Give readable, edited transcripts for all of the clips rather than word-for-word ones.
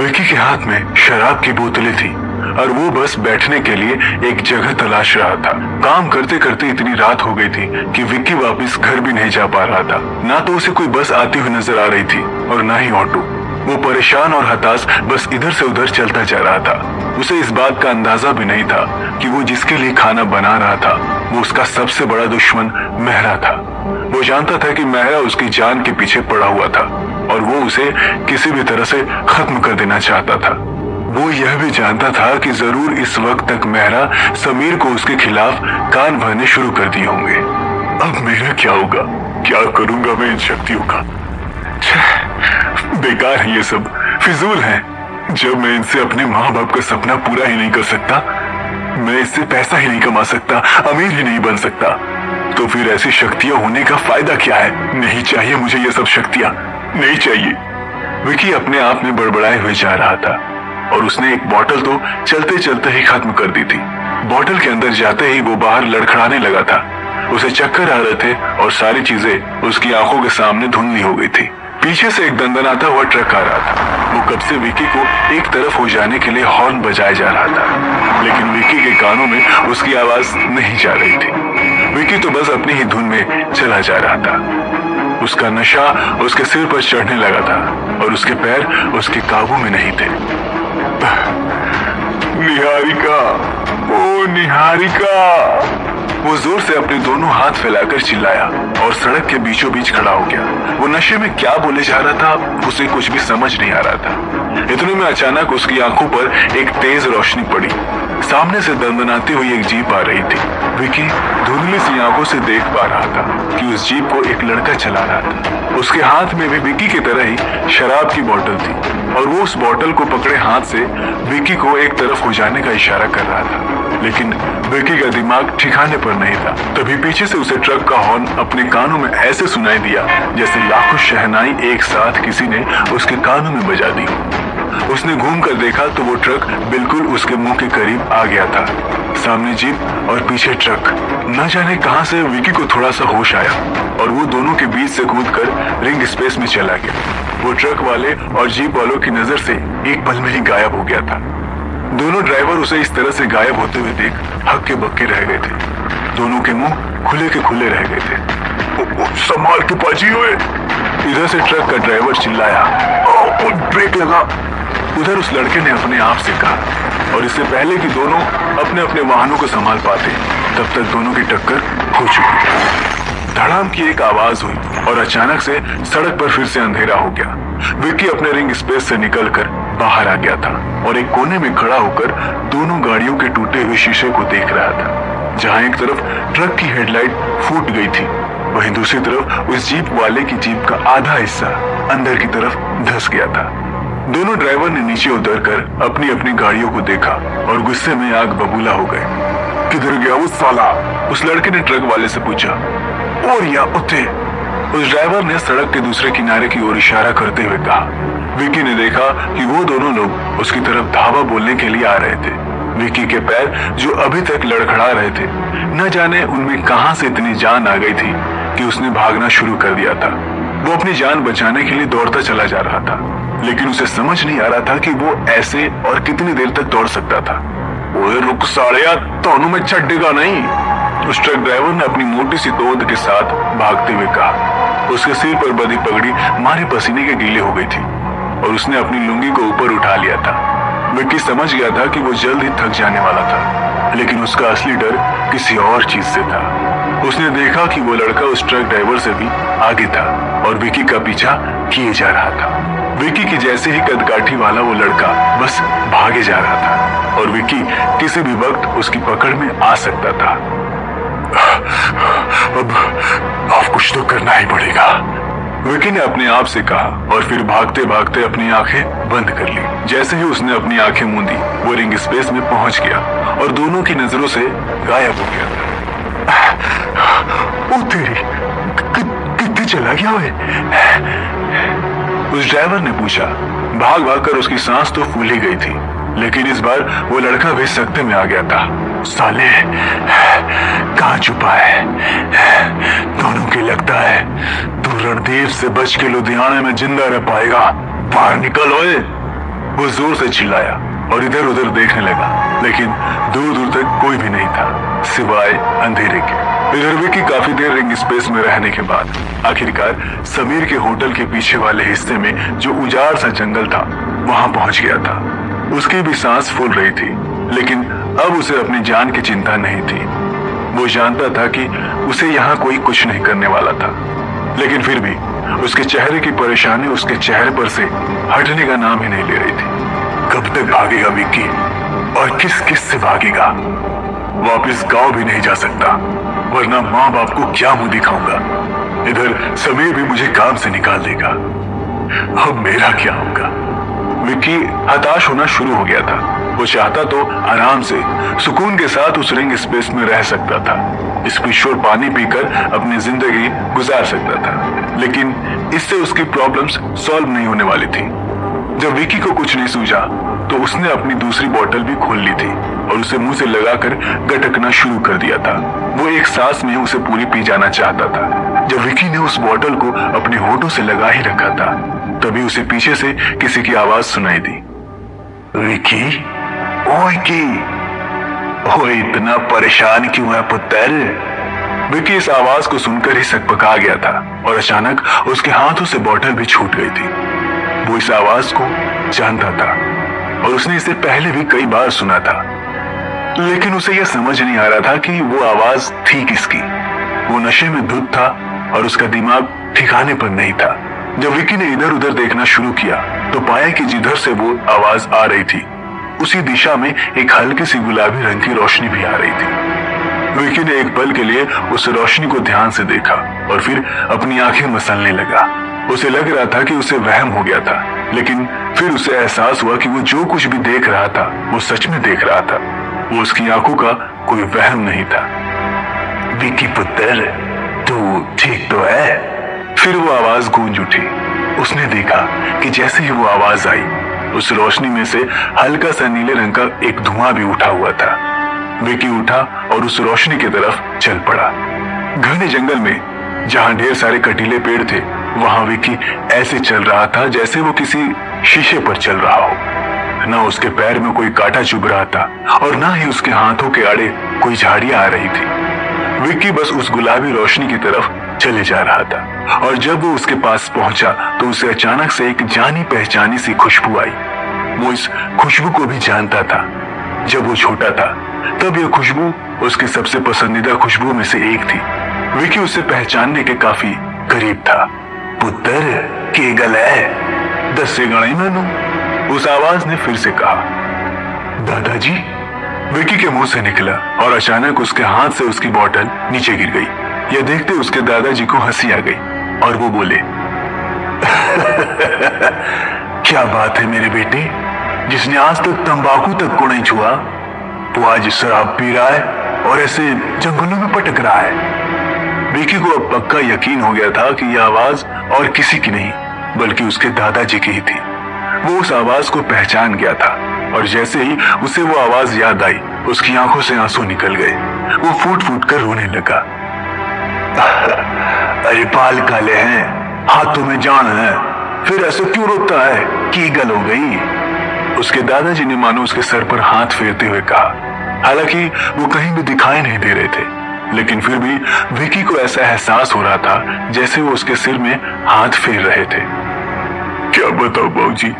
विकी के हाथ में शराब की बोतलें थी और वो बस बैठने के लिए एक जगह तलाश रहा था। काम करते करते इतनी रात हो गई थी कि विक्की वापस घर भी नहीं जा पा रहा था। ना तो उसे कोई बस आती हुई नजर आ रही थी और ना ही ऑटो। वो परेशान और हताश बस इधर से उधर चलता जा रहा था। उसे इस बात का अंदाजा भी नहीं था कि वो जिसके लिए खाना बना रहा था वो उसका सबसे बड़ा दुश्मन मेहरा था। वो जानता था कि मेहरा उसकी जान के पीछे पड़ा हुआ था और वो उसे किसी भी तरह से खत्म कर देना चाहता था। वो यह भी जानता था कि जरूर इस वक्त तक मेहरा समीर को उसके खिलाफ कान भरने शुरू कर दिए होंगे। अब मेरा क्या होगा? क्या करूंगा मैं इन शक्तियों का? बेकार है ये सब, फिजूल है। जब मैं इनसे अपने माँ बाप का सपना पूरा ही नहीं कर सकता, मैं इससे पैसा ही नहीं कमा सकता, अमीर ही नहीं बन सकता, तो फिर ऐसी शक्तियां होने का फायदा क्या है? नहीं चाहिए मुझे ये सब शक्तियां, नहीं चाहिए। विकी अपने आप में बड़बड़ाए हुए जा रहा था और उसने एक बोतल तो चलते चलते ही खत्म कर दी थी। बोतल के अंदर जाते ही वो बाहर लड़खड़ाने लगा था। उसे चक्कर आ रहे थे और सारी चीजें उसकी आंखों के सामने धुंधली हो गई थी। पीछे से एक दंदनाता हुआ ट्रक आ रहा था। वो कब से विकी को एक तरफ हो जाने के लिए हॉर्न बजाया जा रहा था, लेकिन विकी के कानों में उसकी आवाज नहीं जा रही थी। विकी तो बस अपनी ही धुन में चला जा रहा था। उसका नशा उसके सिर पर चढ़ने लगा था और उसके पैर उसके काबू में नहीं थे। निहारिका, ओ निहारिका! वो जोर से अपने दोनों हाथ फैलाकर चिल्लाया और सड़क के बीचों बीच खड़ा हो गया। वो नशे में क्या बोले जा रहा था उसे कुछ भी समझ नहीं आ रहा था। इतने में अचानक उसकी आंखों पर एक तेज रोशनी पड़ी। सामने से दंदनाती हुई एक जीप आ रही थी। विकी धुंधली सी आंखों से देख पा रहा था कि उस जीप को एक लड़का चला रहा था। उसके हाथ में भी विकी की तरह ही शराब की बोतल थी और वो उस बोतल को पकड़े हाथ से विकी को एक तरफ हो जाने का इशारा कर रहा था। लेकिन विकी का दिमाग ठिकाने पर नहीं था। तभी पीछे से उसे ट्रक का हॉर्न अपने कानों में ऐसे सुनाई दिया जैसे लाखों शहनाई एक साथ किसी ने उसके कानों में बजा दी। उसने घूमकर देखा तो वो ट्रक बिल्कुल उसके मुंह के करीब आ गया था। सामने जीप और पीछे ट्रक। न जाने कहां से विकी को थोड़ा सा होश आया और वो दोनों के बीच से कूदकर रिंग स्पेस में चला गया। वो ट्रक वाले और जीप वालों की नजर से एक पल में ही गायब हो गया था। दोनों ड्राइवर उसे इस तरह से गायब होते हुए देख हक्के बक्के रह गए थे। दोनों के मुंह खुले के खुले रह गए थे। संभाल के पाजी हुए! इधर से ट्रक का ड्राइवर चिल्लाया, ब्रेक लगा। उधर उस लड़के ने अपने आप से कहा और इससे पहले कि दोनों अपने अपने वाहनों को संभाल पाते तब तक दोनों की टक्कर हो चुकी। धड़ाम की एक आवाज हुई और अचानक से सड़क पर फिर से अंधेरा हो गया। विक्की अपने रिंग स्पेस से निकलकर बाहर आ गया था और एक कोने में खड़ा होकर दोनों गाड़ियों के टूटे हुए शीशे को देख रहा था। जहां एक तरफ ट्रक की हेडलाइट फूट गई थी, वहीं दूसरी तरफ उस जीप वाले की जीप का आधा हिस्सा अंदर की तरफ धंस गया था। दोनों ड्राइवर ने नीचे उतरकर अपनी अपनी गाड़ियों को देखा और गुस्से में आग बबूला हो गए। किधर गया वो साला? उस लड़के ने ट्रक वाले से पूछा। और या उठे, उस ड्राइवर ने सड़क के दूसरे किनारे की ओर इशारा करते हुए कहा। विकी ने देखा कि वो दोनों लोग उसकी तरफ धावा बोलने के लिए आ रहे थे। विकी के पैर जो अभी तक लड़खड़ा रहे थे, न जाने उनमें कहां से इतनी जान आ गई थी कि उसने भागना शुरू कर दिया था। वो अपनी जान बचाने के लिए दौड़ता चला जा रहा था, लेकिन उसे समझ नहीं आ रहा था कि वो ऐसे और कितनी देर तक दौड़ सकता था। ओए रुक सालिया, तोनू में छड्डेगा नहीं, उस ट्रक ड्राइवर ने अपनी मोटी सी तोंद के साथ भागते हुए कहा। उसके सिर पर बंधी पगड़ी मारे पसीने के गीले हो गई थी और उसने अपनी लुंगी को ऊपर उठा लिया था। विक्की समझ गया था कि वो जल्द ही थक जाने वाला था, लेकिन उसका असली डर किसी और चीज से था। उसने देखा कि वो लड़का उस ट्रक ड्राइवर से भी आगे था और विक्की का पीछा किए जा रहा था। विक्की की जैसे ही कदकाठी वाला वो लड़का बस भागे जा रहा था और विक्की किसी भी वक्त उसकी पकड़ में आ सकता था। अब कुछ तो करना ही पड़ेगा, विक्की ने अपने आप से कहा और फिर भागते भागते अपनी आंखें बंद कर ली। जैसे ही उसने अपनी आंखें मूंदी, वो रिंग स्पेस में पहुंच गया और दोनों की नजरों से गायब हो गया था। ओ तेरी, कितने चला गया है? उस ड्राइवर ने पूछा। भाग भाग कर उसकी सांस तो फूल ही गई थी, लेकिन इस बार वो लड़का भी सख्ते में आ गया था। साले, कहाँ छुपा है? दोनों की लगता है तू रणदीप से बच के लुधियाना में जिंदा रह पाएगा। बाहर निकल ओए। वो जोर से चिल्लाया और इधर उधर देखने लगा, लेकिन दूर दूर तक कोई भी नहीं था सिवाय अंधेरे के। इधर विकी काफी देर रिंग स्पेस में रहने के बाद आखिरकार समीर के होटल के पीछे वाले हिस्से में जो उजाड़ सा जंगल था वहां पहुंच गया था। उसकी भी सांस फूल रही थी, लेकिन अब उसे अपनी जान की चिंता नहीं थी। वो जानता था कि उसे यहाँ कोई कुछ नहीं करने वाला था, लेकिन फिर भी उसके चेहरे की परेशानी उसके चेहरे पर से हटने का नाम ही नहीं ले रही थी। कब तक भागेगा विक्की, और किस किस से भागेगा? वापस गांव भी नहीं जा सकता, वरना माँ बाप को क्या मुंह दिखाऊंगा। इधर समीर भी मुझे काम से निकाल देगा। अब मेरा क्या होगा? विक्की हताश होना शुरू हो गया था। वो चाहता तो आराम से सुकून के साथ उस रिंग स्पेस में रह सकता था, स्पिशोर पानी पीकर अपनी जिंदगी गुजार सकता था, लेकिन इससे उसकी प्रॉब्लम्स सॉल्व नहीं होने वाली थी। जब विक्की को कुछ नहीं सूझा तो उसने अपनी दूसरी बोतल भी खोल ली थी और उसे मुंह से लगाकर गटकना शुरू कर दिया था। वो एक सांस में उसे पूरी पी जाना चाहता था। जब विक्की ने उस बोतल को अपने होठों से लगा ही रखा था, तभी उसे पीछे से किसी की आवाज सुनाई दी। विक्की, ओ विक्की, ओ इतना परेशान क्यों है पुत्र? विक्की इस आवाज को सुनकर ही सकपका गया था और अचानक उसके हाथों से बोतल भी छूट गई थी। वो इस आवाज को जानता था और उसने इसे पहले भी कई बार सुना था, लेकिन उसे यह समझ नहीं आ रहा था कि वो आवाज थी किसकी। वो नशे में धुत था और उसका दिमाग ठिकाने पर नहीं था। जब विक्की ने इधर उधर देखना शुरू किया तो पाया कि जिधर से वो आवाज आ रही थी उसी दिशा में एक हल्की सी गुलाबी रंग की रोशनी भी आ रही थी। विक्की ने एक पल के लिए उस रोशनी को ध्यान से देखा और फिर अपनी आंखें मसलने लगा। उसे लग रहा था कि उसे वहम हो गया था, लेकिन फिर उसे एहसास हुआ कि वो जो कुछ भी देख रहा था वो सच में देख रहा था। वो उसकी आंखों का कोई वहम नहीं था। विक्की पुत्र, तू ठीक तो है? फिर वो आवाज गूंज उठी। उसने देखा कि जैसे ही वो आवाज आई, उस रोशनी में से हल्का सा नीले रंग का एक धुआं भी उठा हुआ था। विक्की उठा और उस रोशनी की तरफ चल पड़ा। घने जंगल में जहां ढेर सारे कटीले पेड़ थे, वहां विक्की ऐसे चल रहा था जैसे वो किसी शीशे पर चल रहा हो। ना उसके पैर में कोई कांटा चुभ रहा था और ना ही उसके हाथों के आड़े कोई झाड़ियां आ रही थी। विक्की बस उस गुलाबी रोशनी की तरफ चले जा रहा था और जब वो उसके पास पहुंचा तो उसे अचानक से एक जानी पहचानी सी खुशबू आई। वो इस खुशबू को भी जानता था। जब वो छोटा था तब यह खुशबू उसकी सबसे पसंदीदा खुशबू में से एक थी। विक्की उसे पहचानने के काफी करीब था। पुत्र, के गल है? दस्से गणाई मैनू, उस आवाज ने फिर से कहा। दादाजी, विक्की के मुंह से निकला और अचानक उसके हाथ से उसकी बोतल नीचे गिर गई। यह देखते उसके दादाजी को हंसी आ गई और वो बोले, क्या बात है मेरे बेटे, जिसने आज तक तंबाकू तक को नहीं छुआ वो आज शराब पी रहा है और ऐसे जंगलों में पटक रहा है। विक्की को अब पक्का यकीन हो गया था कि यह आवाज और किसी की नहीं बल्कि उसके दादाजी की ही थी। वो उस आवाज को पहचान गया था और जैसे ही उसे वो आवाज याद आई, उसकी आंखों से आंसू निकल गए। वो फूट फूट कर रोने लगा। अरे बाल काले हैं, हाथों में जान है, फिर ऐसे क्यों रोता है? की गल हो गई? उसके दादाजी ने मानो उसके सर पर हाथ फेरते हुए कहा। हालांकि वो कहीं भी दिखाई नहीं दे रहे थे, लेकिन फिर भी विक्की को ऐसा एहसास हो रहा था जैसे वो उसके सिर में हाथ फेर रहे थे। क्या बताओ बाबूजी,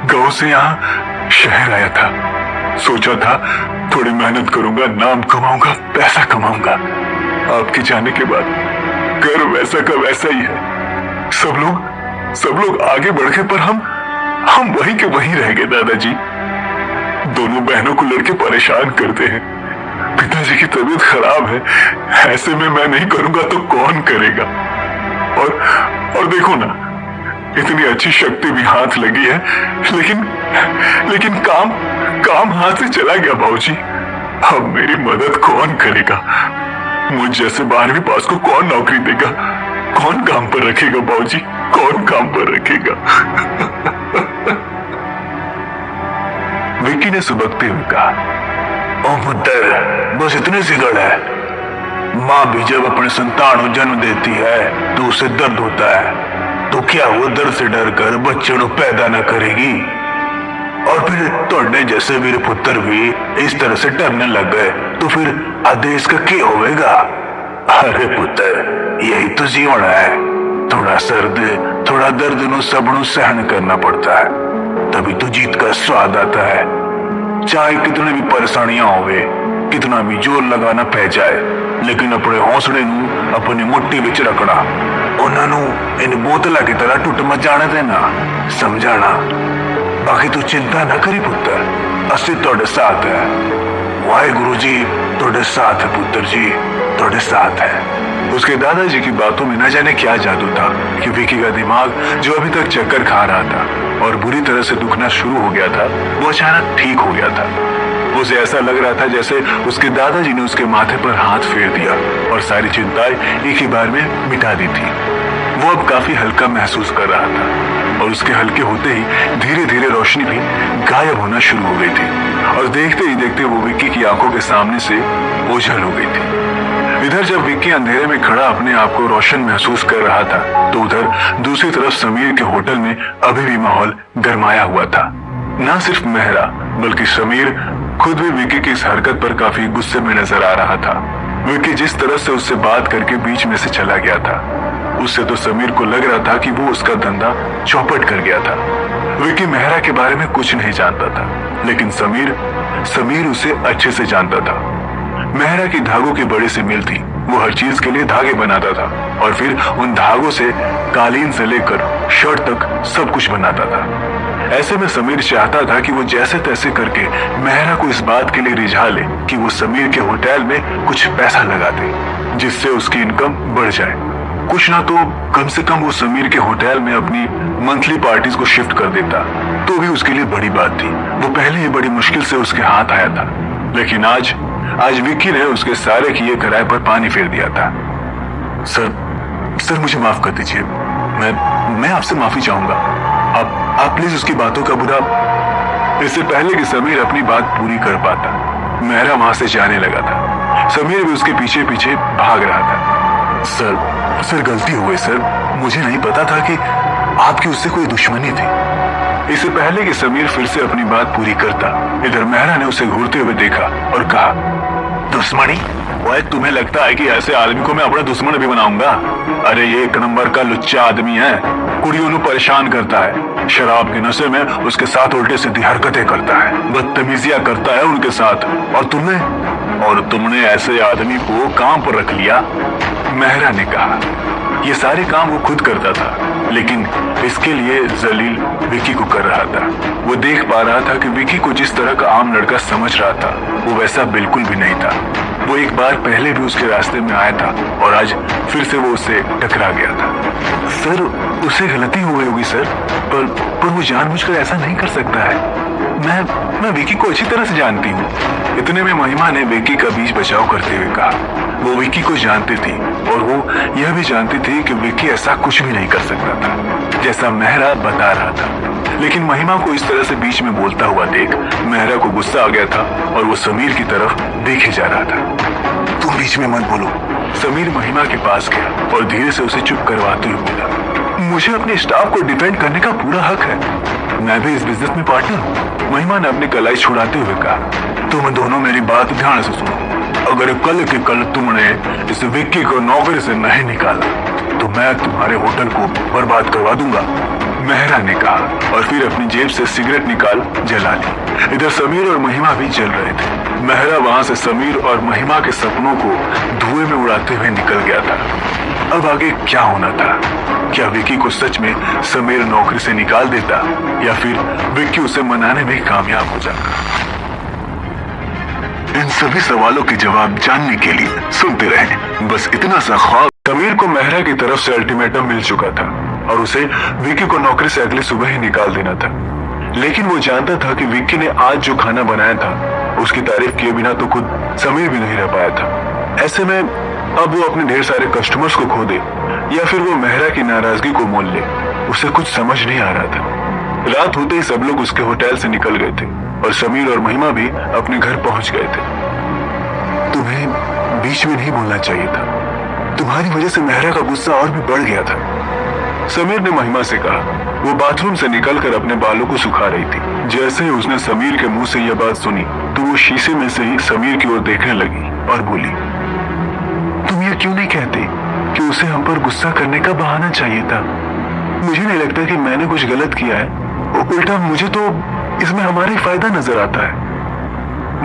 गांव से यहाँ शहर आया था, सोचा था थोड़ी मेहनत करूंगा, नाम कमाऊंगा, पैसा कमाऊंगा। आपके जाने के बाद घर वैसा का वैसा ही है। सब लोग आगे बढ़ गए पर हम वहीं के वहीं रह गए। दादाजी, दोनों बहनों को लड़के परेशान करते हैं। पिताजी की तबीयत खराब है, ऐसे में मैं नहीं करूंगा तो कौन करेगा? और देखो ना, इतनी अच्छी शक्ति भी हाथ लगी है, लेकिन काम हाथ से चला गया बाबूजी। अब मेरी मदद कौन करेगा? मुझ जैसे 12वीं पास को कौन नौकरी देगा? कौन काम पर रखेगा बाबूजी? कौन काम पर रखेगा? विक्की ने सुबकते हुए कहा, ओ पुत्र, बस इतने सी गड़ है। माँ भी जब अपने संतान को जन्म देती है तो उसे दर्द होता है, तो क्या वो दर्द से डर कर बच्चे को पैदा न करेगी? और फिर तोड़ने जैसे वीर पुत्र भी इस तरह से डरने लग गए तो फिर आदेश का क्या होगा? अरे पुत्र, यही तो जीवन है। थोड़ा सर्द, थोड़ा दर्द नो सबनों सहन करना पड़ता है, तभी तो जीत का स्वाद आता है। चाहे कितने भी परेशानियां होवे, कितना भी जोर लगाना पै जाए, लेकिन अपने हौसले नू अपनी मुट्ठी विच रखना, उन्होंने इन बोतला की तरह टुट मत जाने देना, समझाना। बाकी तू चिंता न करी पुत्र, असि तोड़े साथ है। वाहेगुरु जी तोड़े साथ है पुत्र जी, तोड़े साथ है। उसके दादाजी की बातों में न जाने क्या जादू था कि विकी का दिमाग, जो अभी तक चक्कर खा रहा था और बुरी तरह से दुखना शुरू हो गया था, वो अचानक ठीक हो गया था। उसे ऐसा लग रहा था जैसे उसके दादाजी ने उसके माथे पर हाथ फेर दिया और सारी चिंताएं एक ही बार में मिटा दी थी। वो अब काफी हल्का महसूस कर रहा था और उसके हल्के होते ही धीरे धीरे रोशनी भी गायब होना शुरू हो गई थी और देखते ही देखते वो विक्की की आंखों के सामने से ओझल हो गई थी। इधर जब विक्की अंधेरे में खड़ा अपने आप को रोशन महसूस कर रहा था तो उधर दूसरी तरफ समीर के होटल में अभी भी माहौल गरमाया हुआ था। न सिर्फ मेहरा बल्कि समीर खुद भी विक्की की इस हरकत पर काफी गुस्से में नजर आ रहा था। विक्की जिस तरह से उससे बात करके बीच में से चला गया था, उससे तो समीर को लग रहा था कि वो उसका धंधा चौपट कर गया था। विक्की मेहरा के बारे में कुछ नहीं जानता था, लेकिन समीर उसे अच्छे से जानता था। मेहरा की धागों की बड़ी सी मिल थी, वो हर चीज के लिए धागे बनाता था और फिर उन धागों से कालीन से लेकर शर्ट तक सब कुछ बनाता था। ऐसे में समीर चाहता था कि वो जैसे तैसे करके मेहरा को इस बात के लिए रिझा ले कि वो समीर के होटल में कुछ पैसा लगा दे, जिससे उसकी इनकम बढ़ जाए। कुछ ना तो कम से कम वो समीर के होटल में अपनी मंथली पार्टीज को शिफ्ट कर देता, तो भी उसके लिए बड़ी बात थी। वो पहले ही बड़ी मुश्किल से उसके हाथ आया था, लेकिन आज विक्की ने उसके सारे किए किराए पर पानी फेर दिया था। सर मुझे माफ कर दीजिए, मैं आपसे माफी चाहूंगा। आप प्लीज उसकी बातों का बुरा। इससे पहले कि समीर अपनी बात पूरी कर पाता, मेहरा वहां से जाने लगा था। समीर भी उसके पीछे पीछे भाग रहा था। सर गलती हो गई सर, मुझे नहीं पता था कि आपकी उससे कोई दुश्मनी थी। इससे पहले कि समीर फिर से अपनी बात पूरी करता, इधर मेहरा ने उसे घूरते हुए देखा और कहा, दुश्मनी? ओए, तुम्हें लगता है कि ऐसे आदमी को मैं अपना दुश्मन भी बनाऊंगा? अरे ये एक नंबर का लुच्चा आदमी है, कुड़ियों को परेशान करता है, शराब के नशे में उसके साथ उल्टे सीधी हरकतें करता है, बदतमीजियां करता है उनके साथ, और तुमने ऐसे आदमी को काम पर रख लिया। मेहरा ने कहा, ये सारे काम वो खुद करता था, लेकिन इसके लिए जलील विक्की को कर रहा था। वो देख पा रहा था कि विक्की को जिस तरह का आम लड़का समझ रहा था, वो वैसा बिल्कुल भी नहीं था। वो एक बार पहले भी उसके रास्ते में आया था और आज फिर से वो उससे टकरा गया था। सर, उससे गलती हो गई होगी सर, पर वो जानबूझकर ऐसा नहीं कर सकता है। मैं विक्की को अच्छी तरह से जानती हूँ। इतने में महिमा ने विक्की का बीच बचाव करते हुए कहा। वो विक्की को जानती थी और वो यह भी जानती थी कि विक्की ऐसा कुछ भी नहीं कर सकता था, जैसा मेहरा बता रहा था। लेकिन महिमा को इस तरह से बीच में बोलता हुआ देख मेहरा को गुस्सा आ गया था और वो समीर की तरफ देखे जा रहा था। तुम बीच में मत बोलो। समीर महिमा के पास गया और धीरे से उसे चुप करवाते हुए बोला, मुझे अपने स्टाफ को डिफेंड करने का पूरा हक है, मैं भी इस बिजनेस में पार्टनर हूँ। महिमा ने अपनी कलाई छुड़ाते हुए कहा, तुम दोनों मेरी बात ध्यान से सुनो। अगर कल के कल तुमने इस विक्की को नौकरी से नहीं निकाला तो मैं तुम्हारे होटल को बर्बाद करवा दूंगा, मेहरा ने कहा और फिर अपनी जेब से सिगरेट निकाल जला ली। इधर समीर और महिमा भी जल रहे थे। मेहरा वहां से समीर और महिमा के सपनों को धुएं में उड़ाते हुए निकल गया था। अब आगे क्या होना था? क्या विक्की को सच में समीर नौकरी से निकाल देता या फिर विक्की उसे मनाने में कामयाब हो जाता? इन सभी सवालों के जवाब जानने के लिए सुनते रहें बस इतना सा ख्वाब। समीर को मेहरा की तरफ से अल्टीमेटम मिल चुका था और उसे विक्की को नौकरी से अगली सुबह ही निकाल देना था। लेकिन वो जानता था कि विक्की ने आज जो खाना बनाया था उसकी तारीफ किए बिना तो खुद समीर भी नहीं रह पाया था। ऐसे में अब वो अपने ढेर सारे कस्टमर्स को खो दे या फिर वो मेहरा की नाराजगी को मोल ले, उसे कुछ समझ नहीं आ रहा था। रात होते ही सब लोग उसके होटल से निकल गए थे और समीर और महिमा भी अपने घर पहुंच गए थे। तुम्हें बीच में नहीं बोलना चाहिए था, तुम्हारी वजह से मेहरा का गुस्सा और भी बढ़ गया था, समीर ने महिमा से कहा। वो बाथरूम से निकलकर अपने बालों को सुखा रही थी। जैसे ही उसने समीर के मुंह से यह बात सुनी तो वो शीशे में से ही समीर की ओर देखने लगी और बोली, तुम ये क्यों नहीं कहते कि उसे हम पर गुस्सा करने का बहाना चाहिए था? मुझे नहीं लगता कि मैंने कुछ गलत किया है, उल्टा मुझे तो इसमें हमारा ही फायदा नजर आता है।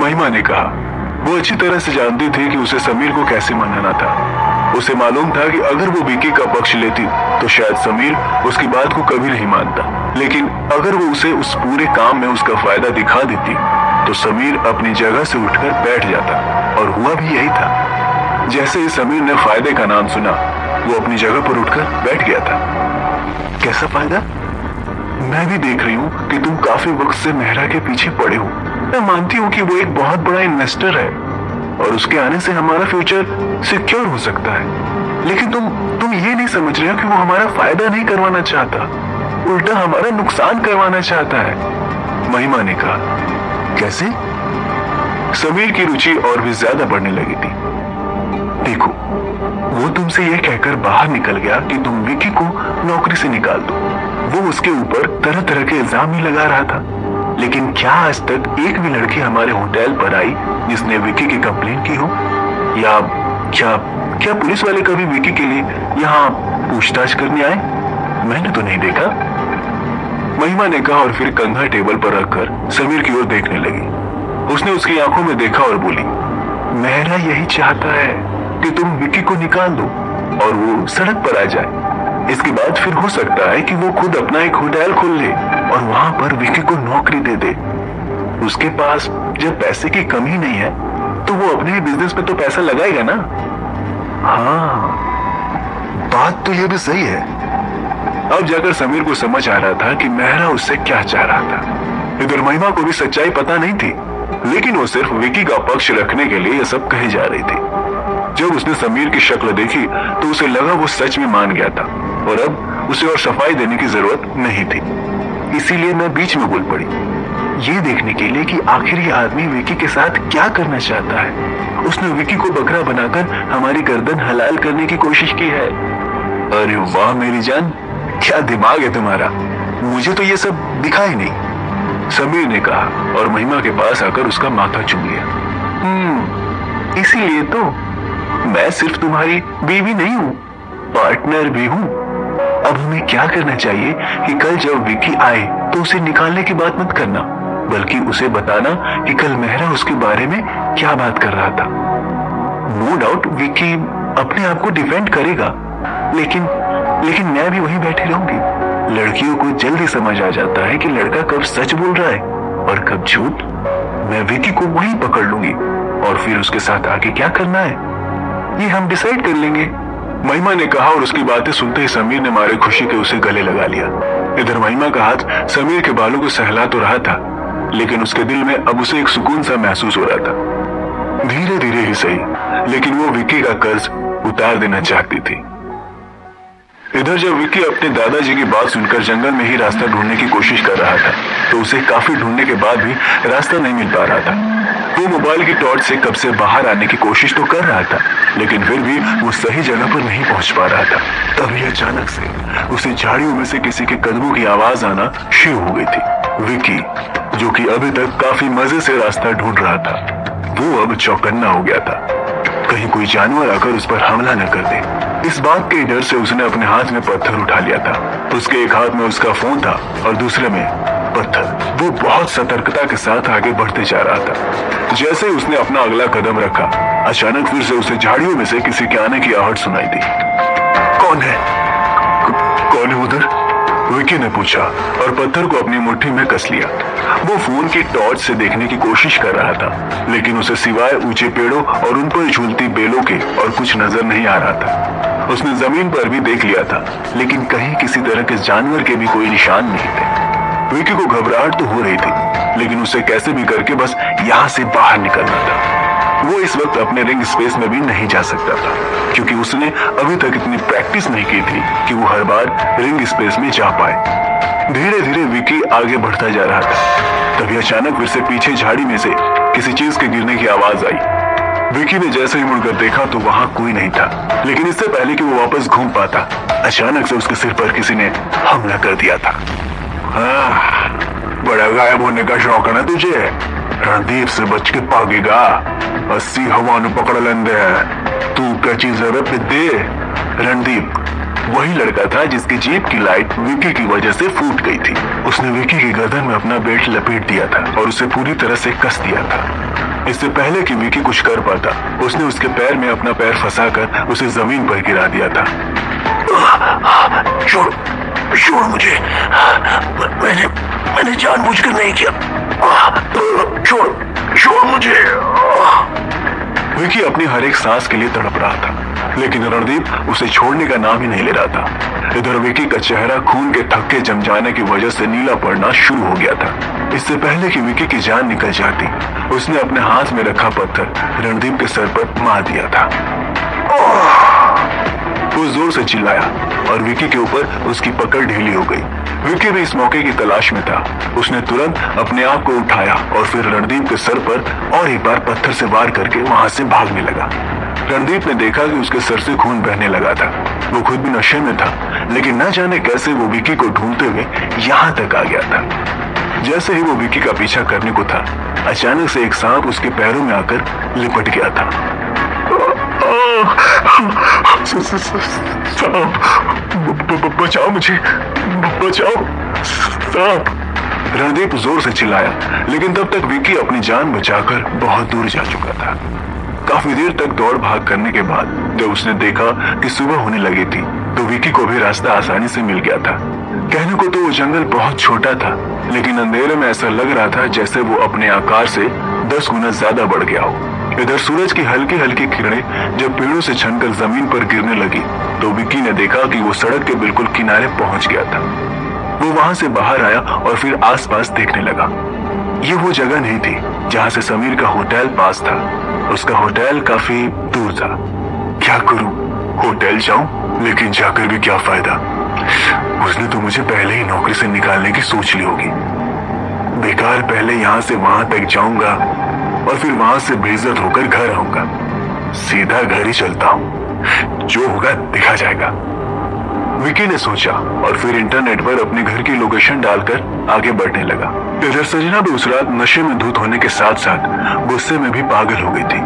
महिमा ने कहा। वो अच्छी तरह से जानती थी कि उसे समीर को कैसे मनाना था। उसे मालूम था कि अगर वो विकी का पक्ष लेती तो शायद समीर उसकी बात को कभी नहीं मानता, लेकिन अगर वो उसे उस पूरे काम में उसका फायदा दिखा देती तो समीर अपनी जगह से उठकर बैठ जाता, और हुआ भी यही था। जैसे ही समीर ने फायदे का नाम सुना वो अपनी जगह पर उठकर बैठ गया था। कैसा फायदा? मैं भी देख रही हूँ कि तुम काफी वक्त से मेहरा के पीछे पड़े हो। मैं मानती हूँ कि वो एक बहुत बड़ा इन्वेस्टर है और उसके आने से हमारा फ्यूचर सिक्योर हो सकता है, लेकिन तुम ये नहीं समझ रहे हो कि वो हमारा फायदा नहीं करवाना चाहता, उल्टा हमारा नुकसान करवाना चाहता है। महिमा ने कहा। कैसे? समीर की रुचि और भी ज्यादा बढ़ने लगी थी। देखो, वो तुमसे यह कहकर बाहर निकल गया कि तुम विकी को नौकरी से निकाल दो। वो उसके ऊपर तरह तरह के इल्जाम ही लगा रहा था, लेकिन क्या आज तक एक भी लड़की हमारे होटल पर आई जिसने विकी की कंप्लेन की हो? या क्या पुलिस वाले कभी विकी के लिए यहाँ पूछताछ करने आए? मैंने तो नहीं देखा। महिमा ने कहा और फिर कंधा टेबल पर रखकर समीर की ओर देखने लगी। उसने उसकी आंखों में देखा और बोली, मेहरा यही चाहता है कि तुम विकी को निकाल दो और वो सड़क पर आ जाए। इसके बाद फिर हो सकता है कि वो खुद अपना एक होटल खोल ले और वहां पर विकी को नौकरी दे दे। उसके पास जब पैसे की कमी नहीं है तो वो अपने बिजनेस में तो पैसा लगाएगा ना। हाँ, बात तो ये भी सही है। अब जाकर समीर को समझ आ रहा था कि मेहरा उससे क्या चाह रहा था। इधर महिमा को भी सच्चाई पता नहीं थी, लेकिन वो सिर्फ विकी का पक्ष रखने के लिए ये सब कहे जा रही थी। जब उसने समीर की शक्ल देखी तो उसे लगा वो सच में मान गया था और अब उसे और सफाई देने की जरूरत नहीं थी। इसीलिए मैं बीच में बोल पड़ी, ये देखने के लिए कि आखिर ये आदमी विकी के साथ क्या करना चाहता है। उसने विकी को बकरा बनाकर हमारी गर्दन हलाल करने की कोशिश की है। अरे वाह मेरी जान, क्या दिमाग है तुम्हारा, मुझे तो ये सब दिखा ही नहीं, समीर ने कहा और महिमा के पास आकर उसका माथा चूम लिया। इसीलिए तो मैं सिर्फ तुम्हारी बीवी नहीं हूँ, पार्टनर भी हूँ। अब हमें क्या करना चाहिए कि कल जब विकी आए तो उसे निकालने की बात मत करना, बल्कि उसे बताना कि कल मेहरा उसके बारे में क्या बात कर रहा था। नो डाउट विकी अपने आप को डिफेंड करेगा, लेकिन मैं भी वहीं बैठी रहूंगी। लड़कियों को जल्दी समझ आ जाता है कि लड़का कब सच बोल रहा है और कब झूठ। मैं विकी को वहीं पकड़ लूंगी और फिर उसके साथ आगे क्या करना है ये हम डिसाइड कर लेंगे। महिमा ने कहा और उसकी बातें सुनते ही समीर ने मारे खुशी के उसे गले लगा लिया। इधर महिमा का हाथ समीर के बालों को सहला तो रहा था, लेकिन उसके दिल में अब उसे एक सुकून सा महसूस हो रहा था। धीरे धीरे ही सही, लेकिन वो विकी का कर्ज उतार देना चाहती थी। इधर जब विकी अपने दादाजी की बात सुनकर जंगल में ही रास्ता ढूंढने की कोशिश कर रहा था तो उसे काफी ढूंढने के बाद भी रास्ता नहीं मिल पा रहा था। वो मोबाइल की टॉर्च से कब से बाहर आने की कोशिश तो कर रहा था, लेकिन फिर भी वो सही जगह पर नहीं पहुंच पा रहा था। तभी अचानक से उसे झाड़ियों में से किसी के कदमों की आवाज आना शुरू हो गई थी। विकी, जो कि अभी तक काफी मजे से रास्ता ढूंढ रहा था, वो अब चौकन्ना हो गया था। कहीं कोई जानवर आकर उस पर हमला न कर दे, इस बात के डर से उसने अपने हाथ में पत्थर उठा लिया था। उसके एक हाथ में उसका फोन था और दूसरे में पत्थर। वो बहुत सतर्कता के साथ आगे बढ़ते जा रहा था। जैसे ही उसने अपना अगला कदम रखा, अचानक फिर से उसे झाड़ियों में से किसी के आने की आहट सुनाई दी। कौन है? कौन है उधर? विकी ने पूछा और पत्थर को अपनी मुट्ठी में कस लिया। वो फोन की टॉर्च से देखने की कोशिश कर रहा था, लेकिन उसे सिवाय ऊंचे पेड़ों और उन पर झूलती बेलों के और कुछ नजर नहीं आ रहा था। उसने जमीन पर भी देख लिया था, लेकिन कहीं किसी तरह के जानवर के भी कोई निशान नहीं थे। विकी को घबराहट तो हो रही थी, लेकिन उसे कैसे भी करके बस यहाँ से बाहर निकलना था। वो इस वक्त अपने रिंग स्पेस में भी नहीं जा सकता था, क्योंकि उसने अभी तक इतनी प्रैक्टिस नहीं की थी कि वो हर बार रिंग स्पेस में जा पाए। धीरे धीरे विकी आगे बढ़ता जा रहा था। तभी अचानक फिर से पीछे झाड़ी में से किसी चीज के गिरने की आवाज आई। विकी ने जैसे ही मुड़कर देखा तो वहां कोई नहीं था, लेकिन इससे पहले कि वो वापस घूम पाता, अचानक से उसके सिर पर किसी ने हमला कर दिया था। बड़ा गायब होने का शौक है ना तुझे? रणदीप से बच के भागेगा? 80 हवा ने पकड़ लेंदे है, तू क्या चीज है पिद्दे? रणदीप वही लड़का था जिसकी जीप की लाइट विकी की वजह से फूट गई थी। उसने विकी की गर्दन में अपना बेल्ट लपेट दिया था और उसे पूरी तरह से कस दिया था। इससे पहले कि विकी कुछ कर पाता, उसने उसके पैर में अपना पैर फंसाकर उसे जमीन पर गिरा दिया था। छोड़ छोड़ मुझे, मैंने जानबूझकर नहीं किया, छोड़ छोड़ मुझे। विकी अपनी हर एक सांस के लिए तड़प रहा था, लेकिन रणदीप उसे छोड़ने का नाम ही नहीं ले रहा था। इधर विकी का चेहरा खून के थक्के जम जाने की वजह से नीला पड़ना शुरू हो गया था। इससे पहले कि विकी की जान निकल जाती, उसने अपने हाथ में रखा पत्थर रणदीप के सर पर मार दिया था। वो जोर से चिल्लाया और विकी के ऊपर उसकी पकड़ ढीली हो गई। विकी भी इस मौके की तलाश में था। उसने तुरंत अपने आप को उठाया और फिर रणदीप के सर पर और एक बार पत्थर से वार करके वहां से भागने लगा। रणदीप ने देखा कि उसके सर से खून बहने लगा था। वो खुद भी नशे में था, लेकिन न जाने कैसे वो विकी को ढूंढते हुए यहाँ तक आ गया था। जैसे ही वो विकी का पीछा करने को था, अचानक से एक सांप उसके पैरों में आकर लिपट गया था। बचाओ मुझे, बचाओ सांप! रणदीप जोर से चिल्लाया, लेकिन तब तक विकी अपनी जान बचाकर बहुत दूर जा चुका था। काफी देर तक दौड़ भाग करने के बाद जब उसने देखा कि सुबह होने लगी थी, तो विकी को भी रास्ता आसानी से मिल गया था। कहने को तो वो जंगल बहुत छोटा था, लेकिन अंधेरे में ऐसा लग रहा था जैसे वो अपने आकार से 10 गुना ज्यादा बढ़ गया हो। इधर सूरज की हल्की हल्की किरणें जब पेड़ों से छनकर जमीन पर गिरने लगी, तो विकी ने देखा कि वो सड़क के बिल्कुल किनारे पहुंच गया था। वो वहां से बाहर आया और फिर आसपास देखने लगा। ये वो जगह नहीं थी जहां से समीर का होटल पास था। उसका होटल काफी दूर था। क्या करूं? होटल जाऊं, लेकिन जाकर भी क्या फायदा? उसने तो मुझे पहले ही नौकरी से निकालने की सोच ली होगी। बेकार पहले यहाँ से वहां तक जाऊंगा और फिर वहां से बेइज्जत होकर घर आऊंगा। सीधा घर ही चलता हूँ, जो होगा दिखा जाएगा। विकी ने सोचा और फिर इंटरनेट पर अपने घर की लोकेशन डालकर आगे बढ़ने लगा। इधर सजना भी उस रात नशे में धुत होने के साथ साथ गुस्से में भी पागल हो गई थी।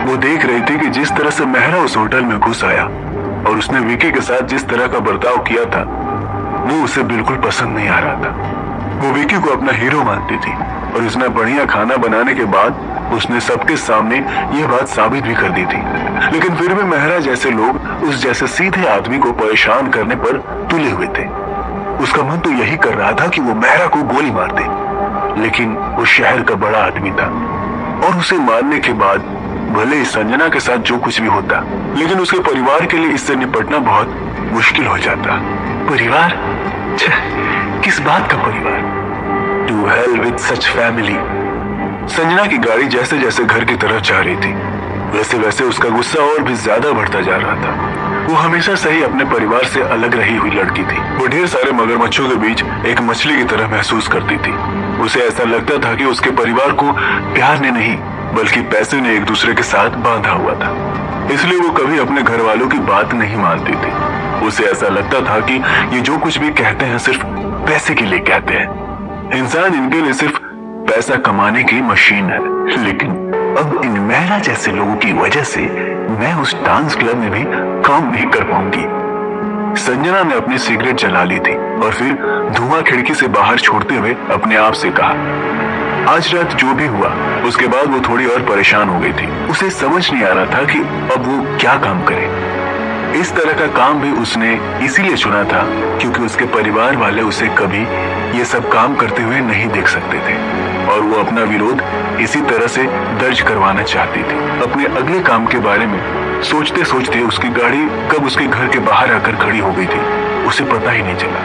वो देख रही थी कि जिस तरह से मेहरा उस होटल में घुस आया और उसने विकी के साथ जिस तरह का बर्ताव किया था, वो उसे बिल्कुल पसंद नहीं आ रहा था। वो विकी को अपना हीरो मानती थी और उसने बढ़िया खाना बनाने के बाद उसने सबके सामने यह बात साबित भी कर दी थी। लेकिन फिर भी मेहरा जैसे लोग उस जैसे सीधे आदमी को परेशान करने पर तुले हुए थे। उसका मन तो यही कर रहा था कि वो मेहरा को गोली मार दे, लेकिन वो शहर का बड़ा आदमी था और उसे मारने के बाद भले ही संजना के साथ जो कुछ भी होता, लेकिन उसके परिवार के लिए इससे निपटना बहुत मुश्किल हो जाता। परिवार? किस बात का परिवार? To hell with such family. Sanjana की गाड़ी जैसे जैसे घर की तरफ जा रही थी, वैसे वैसे उसका गुस्सा और भी ज्यादा बढ़ता जा रहा था। वो हमेशा से ही अपने परिवार से अलग रही हुई लड़की थी। वो ढेर सारे मगरमच्छों के बीच एक मछली की तरह महसूस करती थी। उसे ऐसा लगता था कि उसके परिवार को प्यार ने नहीं, बल्कि पैसे ने एक दूसरे के साथ बांधा हुआ था। इसलिए वो कभी अपने घर वालों की बात नहीं मानती थी। उसे ऐसा लगता था कि ये जो कुछ भी कहते हैं सिर्फ पैसे के लिए कहते हैं। इंसान इनके लिए सिर्फ पैसा कमाने की मशीन है। लेकिन अब इन मेहरा जैसे लोगों की वजह से मैं उस डांस क्लब में भी काम नहीं कर पाऊंगी। संजना ने अपनी सिगरेट जला ली थी और फिर धुआं खिड़की से बाहर छोड़ते हुए अपने आप से कहा, आज रात जो भी हुआ उसके बाद वो थोड़ी और परेशान हो गई थी। उसे समझ नहीं आ रहा था कि अब वो क्या काम करे। इस तरह का काम भी उसने इसीलिए चुना था क्योंकि उसके परिवार वाले उसे कभी ये सब काम करते हुए नहीं देख सकते थे और वो अपना विरोध इसी तरह से दर्ज करवाना चाहती थी। अपने अगले काम के बारे में सोचते सोचते उसकी गाड़ी कब उसके घर के बाहर आकर खड़ी हो गई थी, उसे पता ही नहीं चला।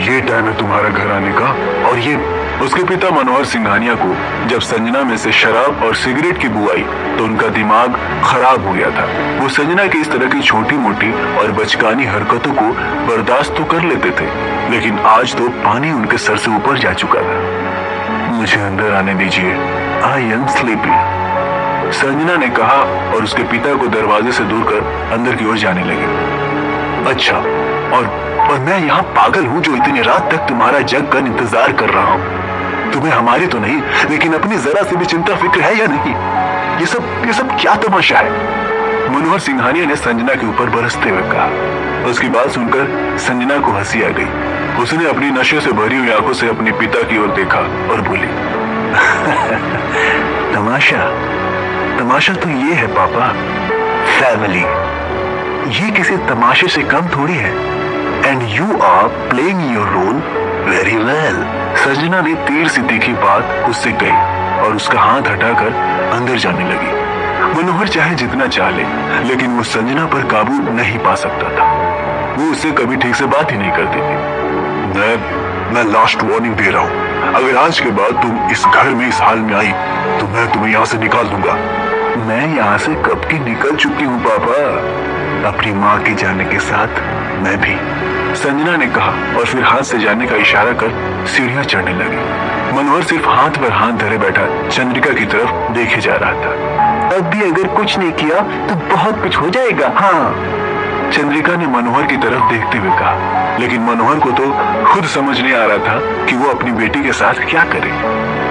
ये टाइम है तुम्हारा घर आने का? और ये उसके पिता मनोहर सिंघानिया को जब संजना में से शराब और सिगरेट की बू आई तो उनका दिमाग खराब हो गया था। वो संजना की इस तरह की छोटी मोटी और बचकानी हरकतों को बर्दाश्त तो कर लेते थे, लेकिन आज तो पानी उनके सर से ऊपर जा चुका था। मुझे अंदर आने दीजिए, आई एम स्लीपी। संजना ने कहा और उसके पिता को दरवाजे से दूर कर अंदर की ओर जाने लगे। अच्छा, और मैं यहाँ पागल हूँ जो इतनी रात तक तुम्हारा जग का इंतजार कर रहा हूँ। तुम्हें हमारी तो नहीं, लेकिन अपनी जरा सी भी चिंता फिक्र है या नहीं? ये सब क्या तमाशा है? मनोहर सिंघानिया ने संजना के ऊपर बरसते हुए कहा। उसकी बात सुनकर संजना को हंसी आ गई। उसने अपनी नशे से भरी हुई आंखों से अपने पिता की ओर देखा और बोली, तमाशा तो ये है पापा, फैमिली। ये किसी तमाशे से कम थोड़ी है। And you are playing your role very well. Sanjana ने तीर सी तीखी बात उससे कही और उसका हाथ हटाकर अंदर जाने लगी। मनोहर चाहे जितना चाह ले, लेकिन वो संजना पर काबू नहीं पा सकता था। वो उससे कभी ठीक से बात ही नहीं करती थी। मैं लास्ट वार्निंग दे रहा हूँ, अगर आज के बाद तुम इस घर में इस हाल में आई तो मैं तुम्हें यहाँ से निकाल दूंगा। मैं यहाँ से कब की निकल चुकी हूँ पापा, अपनी माँ के जाने के साथ मैं भी, संजना ने कहा और फिर हाथ से जाने का इशारा कर सीढ़ियां चढ़ने लगी। मनोहर सिर्फ हाथ पर हाथ धरे बैठा चंद्रिका की तरफ देखे जा रहा था। अब भी अगर कुछ नहीं किया तो बहुत कुछ हो जाएगा। हाँ, चंद्रिका ने मनोहर की तरफ देखते हुए कहा, लेकिन मनोहर को तो खुद समझ नहीं आ रहा था कि वो अपनी बेटी के साथ क्या करे।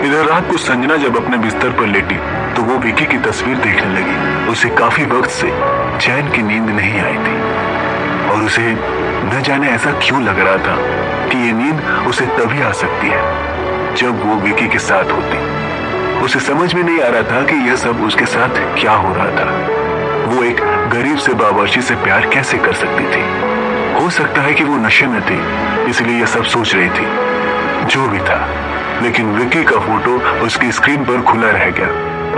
इधर रात को संजना जब अपने बिस्तर पर लेटी तो वो विकी की तस्वीर देखने लगी। उसे काफी वक्त से चैन की नींद नहीं आई थी और उसे न जाने ऐसा क्यों लग रहा था कि ये नींद उसे तभी आ सकती है जब वो विकी के साथ होती। उसे समझ में नहीं आ रहा था कि यह सब उसके साथ क्या हो रहा था। वो एक गरीब से बावर्ची से प्यार कैसे कर सकती थी? हो सकता है कि वो नशे में थी, इसलिए यह सब सोच रही थी। जो भी था, लेकिन विकी का फोटो उसकी स्क्रीन पर खुला रह गया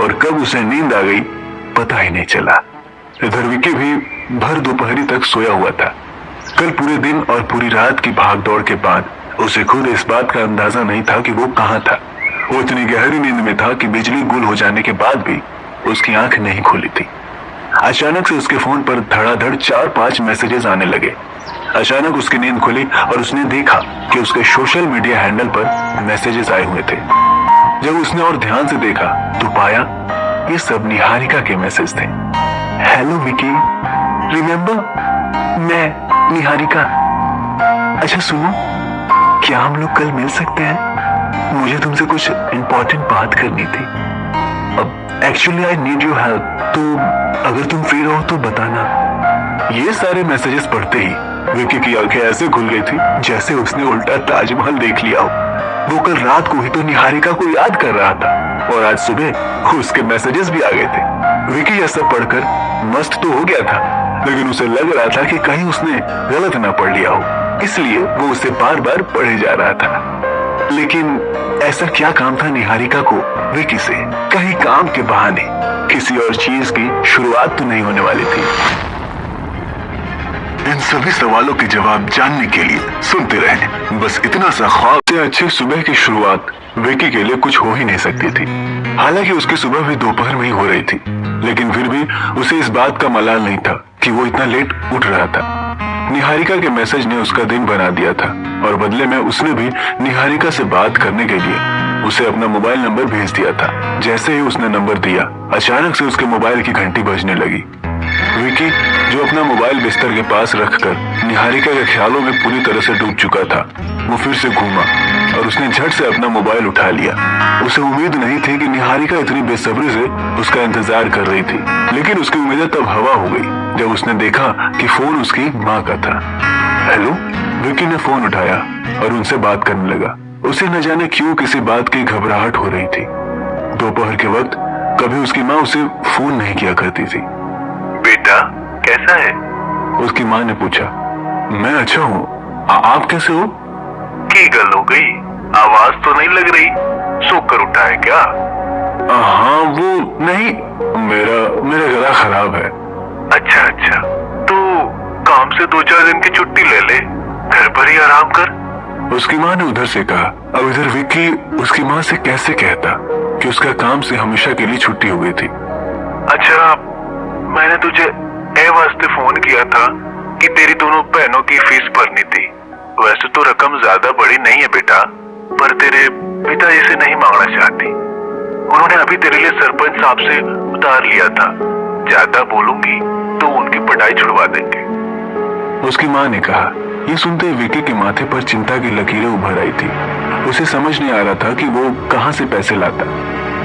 और कब उसे नींद आ गई पता ही नहीं चला। इधर विकी भी भर दोपहरी तक सोया हुआ था। कल पूरे दिन और पूरी रात की भाग दौड़ के बाद उसे खुद इस बात का अंदाजा नहीं था कि वो कहाँ था। वो इतनी गहरी नींद में था कि बिजली गुल हो जाने के बाद भी उसकी आंख नहीं खुली थी। अचानक से उसके फोन पर धड़ाधड़ 4-5 मैसेजेस आने लगे। अचानक उसकी नींद खुली और उसने देखा कि उसके सोशल मीडिया हैंडल पर मैसेजेस आए हुए थे। जब उसने और ध्यान से देखा तो पाया ये सब निहारिका के मैसेज थे। हेलो विकी, रिमेम्बर, मैं निहारिका। अच्छा सुनो, क्या हम लोग कल मिल सकते हैं? मुझे तुमसे कुछ इंपॉर्टेंट बात करनी थी। Actually I need your help, तो अगर तुम फ्री रहो तो बताना। ये सारे मैसेजेस पढ़ते ही विकी की आंखें ऐसे खुल गई थी जैसे उसने उल्टा ताजमहल देख लिया हो। वो कल रात को ही तो निहारिका को याद कर रहा था और आज सुबह उसके मैसेजेस भी आ गए थे। विकी यह सब पढ़कर मस्त तो हो गया था, लेकिन उसे लग रहा था कि कहीं उसने गलत ना पढ़ लिया हो, इसलिए वो उसे बार बार पढ़े जा रहा था। लेकिन ऐसा क्या काम था निहारिका को विकी से? कहीं काम के बहाने किसी और चीज की शुरुआत तो नहीं होने वाली थी। इन सभी सवालों के जवाब जानने के लिए सुनते रहें बस इतना सा ख्वाब से अच्छी सुबह की शुरुआत विकी के लिए कुछ हो ही नहीं सकती थी। हालांकि उसकी सुबह भी दोपहर में ही हो रही थी, लेकिन फिर भी उसे इस बात का मलाल नहीं था कि वो इतना लेट उठ रहा था। निहारिका के मैसेज ने उसका दिन बना दिया था और बदले में उसने भी निहारिका से बात करने के लिए उसे अपना मोबाइल नंबर भेज दिया था। जैसे ही उसने नंबर दिया, अचानक से उसके मोबाइल की घंटी बजने लगी। विकी, जो अपना मोबाइल बिस्तर के पास रखकर निहारिका के ख्यालों में पूरी तरह से डूब चुका था, वो फिर से घूमा और उसने झट से अपना मोबाइल उठा लिया। उसे उम्मीद नहीं थी कि निहारिका इतनी बेसब्री से उसका इंतजार कर रही थी, लेकिन उसकी उम्मीदें तब हवा हो गई जब उसने देखा कि फोन उसकी माँ का था। हेलो, विकी ने फोन उठाया और उनसे बात करने लगा। उसे न जाने क्यों किसी बात की घबराहट हो रही थी। दोपहर के वक्त कभी उसकी माँ उसे फोन नहीं किया करती थी। बेटा कैसा है? उसकी माँ ने पूछा। मैं अच्छा हूँ, आप कैसे हो? की गल हो गई, आवाज तो नहीं लग रही, सोकर उठा है क्या? हाँ वो नहीं, मेरा गला खराब है। अच्छा अच्छा, तो काम से 2-4 दिन की छुट्टी ले ले, घर पर ही आराम कर। उसकी माँ ने उधर से कहा। अब इधर विक्की उसकी माँ से कैसे कहता कि उसका काम से हमेशा के लिए छुट्टी हो गई थी। अच्छा, मैंने तुझे ए वास्ते फोन किया था कि तेरी दोनों बहनों की फीस भरनी थी। वैसे तो रकम ज्यादा बड़ी नहीं है बेटा, पर तेरे पिताजी से नहीं मांगना चाहती। उन्होंने अभी तेरे लिए सरपंच साहब से उधार लिया था, ज्यादा बोलूंगी तो उनकी पढ़ाई छुड़वा देंगे। उसकी माँ ने कहा। ये सुनते ही विकी के माथे पर चिंता की लकीरें उभर आई थी। उसे समझ नहीं आ रहा था कि वो कहाँ से पैसे लाता,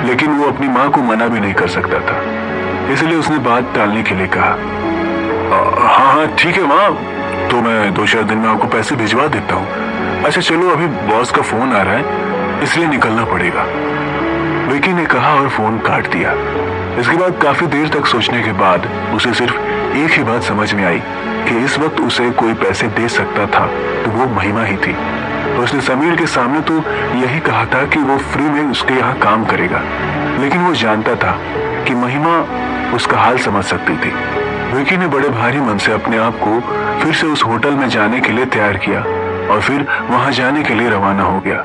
लेकिन वो अपनी माँ को मना भी नहीं कर सकता था, इसलिए उसने बात टालने के लिए कहा, हाँ हाँ ठीक है माँ, तो मैं 2-4 दिन में आपको पैसे भिजवा देता हूँ। अच्छा चलो, अभी बॉस का फोन आ रहा है, इसलिए निकलना पड़ेगा। विकी ने कहा और फोन काट दिया। इसके बाद काफी देर तक सोचने के बाद उसे सिर्फ एक ही बात समझ में आई कि इस वक्त उसे कोई पैसे दे सकता था तो वो महिमा ही थी। उसने समीर के सामने तो यही कहा था कि वो फ्री में उसके यहाँ काम करेगा, लेकिन वो जानता था कि महिमा उसका हाल समझ सकती थी। विकी ने बड़े भारी मन से अपने आप को फिर से उस होटल में जाने के लिए तैयार किया और फिर वहां जाने के लिए रवाना हो गया।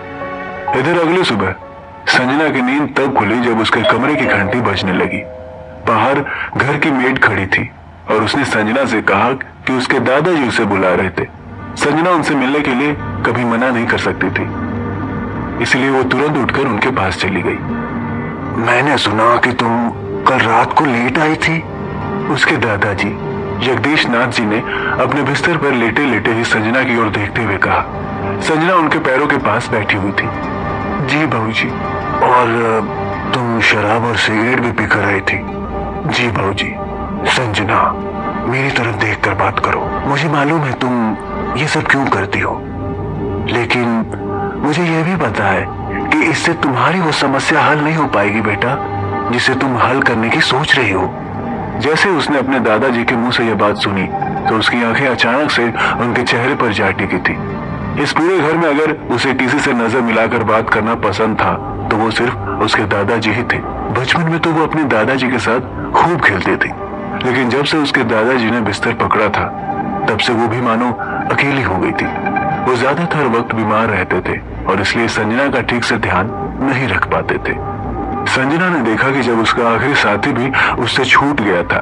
इधर अगली सुबह संजना की नींद तब खुली जब उसके कमरे की घंटी बजने लगी। बाहर घर की मेड खड़ी थी और उसने संजना से कहा कि उसके दादाजी उसे बुला रहे थे। संजना उनसे मिलने के लिए कभी मना नहीं कर सकती थी, इसलिए वो तुरंत उठकर उनके पास चली गई। मैंने सुना कि तुम कल रात को लेट आई थी। उसके दादाजी जगदीश नाथ जी ने अपने बिस्तर पर लेटे लेटे ही संजना की ओर देखते हुए कहा। संजना उनके पैरों के पास बैठी हुई थी। जी बाबूजी। और तुम शराब और सिगरेट भी पीकर आई थी? जी बाबूजी। संजना, मेरी तरफ देखकर बात करो। मुझे मालूम है तुम ये सब क्यों करती हो, लेकिन मुझे यह भी पता है कि इससे तुम्हारी वो समस्या हल नहीं हो पाएगी बेटा, जिसे तुम हल करने की सोच रही हो। जैसे उसने अपने दादाजी के मुंह से यह बात सुनी तो उसकी आंखें अचानक से उनके चेहरे पर जा टिकी थी। इस पूरे घर में अगर उसे किसी से नजर मिलाकर बात करना पसंद था तो वो सिर्फ उसके दादाजी ही थे। बचपन में तो वो अपने दादाजी के साथ खूब खेलती थी, लेकिन जब से उसके दादाजी ने बिस्तर पकड़ा था तब से वो भी मानो अकेली हो गई थी। वो ज्यादातर वक्त बीमार रहते थे और इसलिए संजना का ठीक से ध्यान नहीं रख पाते थे। संजना ने देखा कि जब उसका आखिरी साथी भी उससे छूट गया था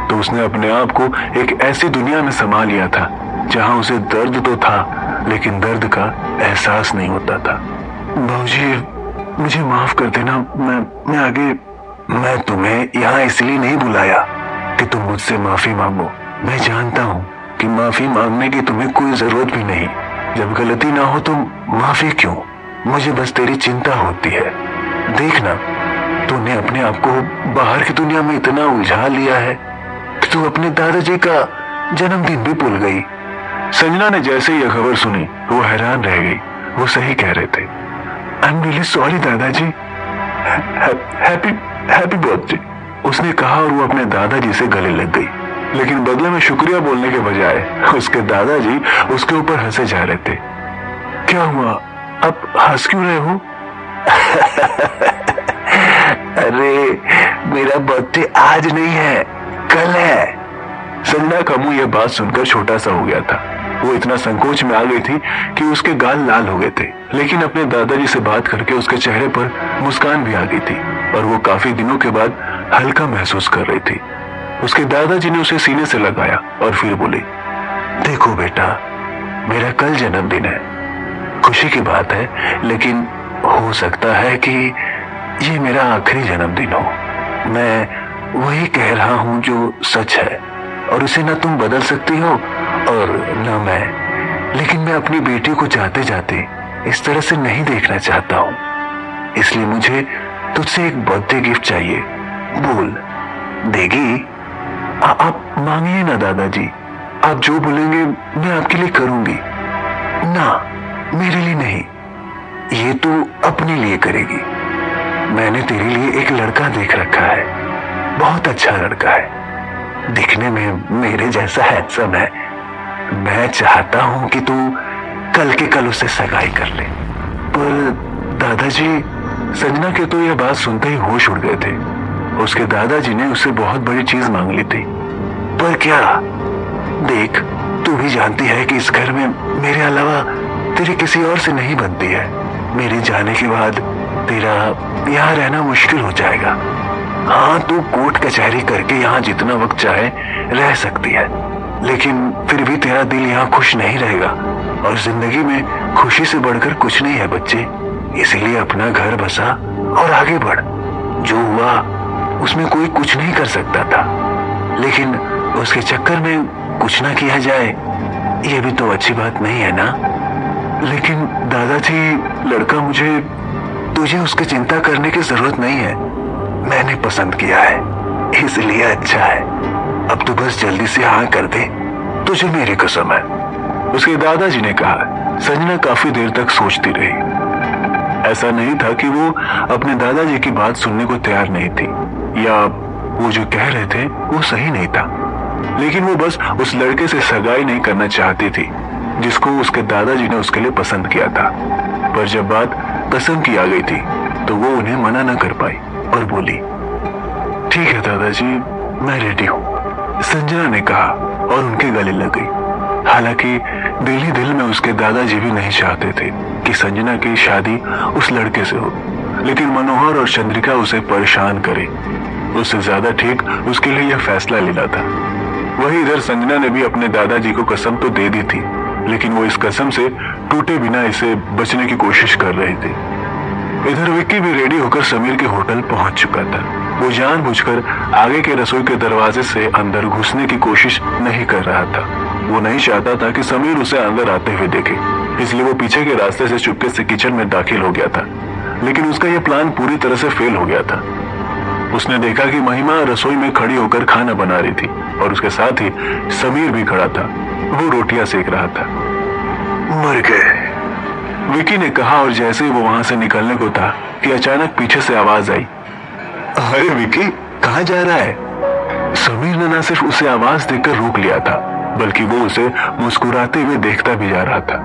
तो उसने अपने आप को एक ऐसी दुनिया में समा लिया था जहां उसे दर्द तो था लेकिन दर्द का एहसास नहीं होता था। बाबूजी, मुझे माफ कर देना, मैं आगे। मैं तुम्हें यहाँ इसलिए नहीं बुलाया कि तुम मुझसे माफी मांगो। मैं जानता हूँ कि माफी मांगने की तुम्हें कोई जरूरत भी नहीं। जब गलती ना हो तो माफी क्यों? मुझे बस तेरी चिंता होती है। देखना, तूने अपने आप को बाहर की दुनिया में इतना उलझा लिया है कि तू अपने दादाजी का जन्मदिन भी भूल गई। संजना ने जैसे यह खबर सुनी वो हैरान रह गई। वो सही कह रहे थे। आई एम रियली सॉरी दादाजी। हैप्पी बर्थडे, उसने कहा और वो अपने दादाजी से गले लग गई। लेकिन बदले में शुक्रिया बोलने के बजाय उसके दादाजी उसके ऊपर हंसे जा रहे थे। क्या हुआ, अब हंस क्यों रहे हो? अरे मेरा बर्थडे आज नहीं है, कल है। संजना का मुंह यह बात सुनकर छोटा सा हो गया था। वो इतना संकोच में आ गई थी कि उसके गाल लाल हो गए थे, लेकिन अपने दादाजी से बात करके उसके चेहरे पर मुस्कान भी आ गई थी और वो काफी दिनों के बाद हल्का महसूस कर रही थी। उसके दादाजी ने उसे सीने से लगाया और फिर बोले, देखो बेटा, मेरा कल जन्मदिन है। खुशी की बात है, लेकिन हो सकता है कि ये मेरा आखिरी जन्मदिन हो। मैं वही कह रहा हूं जो सच है और उसे ना तुम बदल सकती हो और ना मैं, लेकिन मैं अपनी बेटी को जाते जाते इस तरह से नहीं देखना चाहता हूं। इसलिए मुझे तुझसे एक बर्थडे गिफ्ट चाहिए। बोल, देगी? आप मांगिए ना दादाजी, आप जो बोलेंगे मैं आपके लिए करूंगी। ना, मेरे लिए नहीं, ये तू अपने लिए करेगी। मैंने तेरे लिए एक लड़का देख रखा है, बहुत अच्छा लड़का है, दिखने में मेरे जैसा हैंडसम है। मैं चाहता हूं कि तू कल के कल उससे सगाई कर ले। पर दादाजी, संजना के तो यह बात सुनते ही होश उड़ गए थे। उसके दादाजी ने उससे बहुत बड़ी चीज मांग ली थी। पर क्या? देख, तू भी जानती है कि इस घर में मेरे अलावा तेरी किसी और से नहीं बनती है। मेरे जाने के बाद तेरा यहाँ रहना मुश्किल हो जाएगा। हाँ, तू कोर्ट कचहरी करके यहाँ जितना वक्त चाहे रह सकती है, लेकिन फिर भी तेरा दिल यहाँ खुश नहीं रहेगा और जिंदगी में खुशी से बढ़कर कुछ नहीं है बच्चे। इसलिए अपना घर बसा और आगे बढ़। जो हुआ उसमें कोई कुछ नहीं कर सकता था, लेकिन उसके चक्कर में कुछ ना किया जाए ये भी तो अच्छी बात नहीं है ना। लेकिन दादाजी, लड़का तुझे उसकी चिंता करने की जरूरत नहीं है। मैंने पसंद किया है, इसलिए अच्छा है। अब तू बस जल्दी से हाँ कर दे, तुझे मेरी कसम है, उसके दादाजी ने कहा। संजना काफी देर तक सोचती रही। ऐसा नहीं था कि वो अपने दादाजी की बात सुनने को तैयार नहीं थी, या वो जो कह रहे थे वो सही नहीं था, लेकिन वो बस उस लड़के से सगाई नहीं करना चाहती थी जिसको उसके दादाजी ने उसके लिए पसंद किया था। पर जब बात कसम की आ गई थी तो वो उन्हें मना न कर पाई और बोली, ठीक है दादाजी, मैं रेडी हूँ, संजना ने कहा और उनके गले लग गई। हालांकि दिल ही दिल में उसके दादाजी भी नहीं चाहते थे कि संजना की शादी उस लड़के से हो, लेकिन मनोहर और चंद्रिका उसे परेशान करे, उससे ज्यादा ठीक उसके लिए यह फैसला लेना था। वही इधर संजना ने भी अपने दादाजी को कसम तो दे दी थी, लेकिन वो इस कसम से टूटे बिना इसे बचने की कोशिश कर रही थी। इधर विक्की भी रेडी होकर समीर के होटल पहुंच चुका था। वो जानबूझकर आगे के रसोई के दरवाजे से अंदर घुसने की कोशिश नहीं कर रहा था। वो नहीं चाहता था कि समीर उसे अंदर आते हुए देखे, इसलिए वो पीछे के रास्ते से चुपके से किचन में दाखिल हो गया था। लेकिन उसका यह प्लान पूरी तरह से फेल हो गया था। उसने देखा कि महिमा रसोई में खड़ी होकर खाना बना रही थी और उसके साथ ही समीर भी खड़ा था। वो रोटियां सेक रहा था। मर गए, विकी ने कहा, और जैसे ही वो वहां से निकलने को था कि अचानक पीछे से आवाज आई, अरे विकी, कहाँ जा रहा है? समीर ने न सिर्फ उसे आवाज देकर रोक लिया था, बल्कि वो उसे मुस्कुराते हुए देखता भी जा रहा था।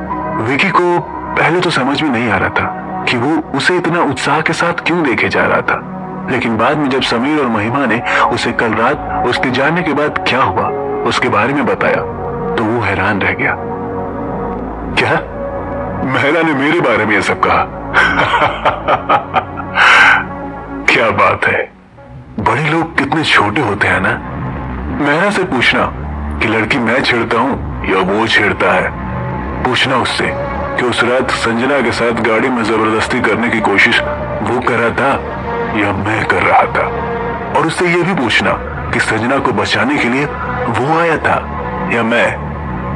विकी को पहले तो समझ में नहीं आ रहा था कि वो उसे इतना उत्साह के साथ क्यों देखे जा रहा था, लेकिन बाद में जब समीर और महिमा ने उसे कल रात उसके जाने के बाद क्या हुआ उसके बारे में बताया तो वो हैरान रह गया। क्या? महिला ने मेरे बारे में यह सब कहा? क्या बात है, बड़े लोग कितने छोटे होते हैं ना। महिला से पूछना कि लड़की मैं छेड़ता हूं या वो छेड़ता है। पूछना उससे कि उस रात संजना के साथ गाड़ी में जबरदस्ती करने की कोशिश वो कर रहा था या मैं कर रहा था। और उससे यह भी पूछना कि संजना को बचाने के लिए वो आया था या मैं।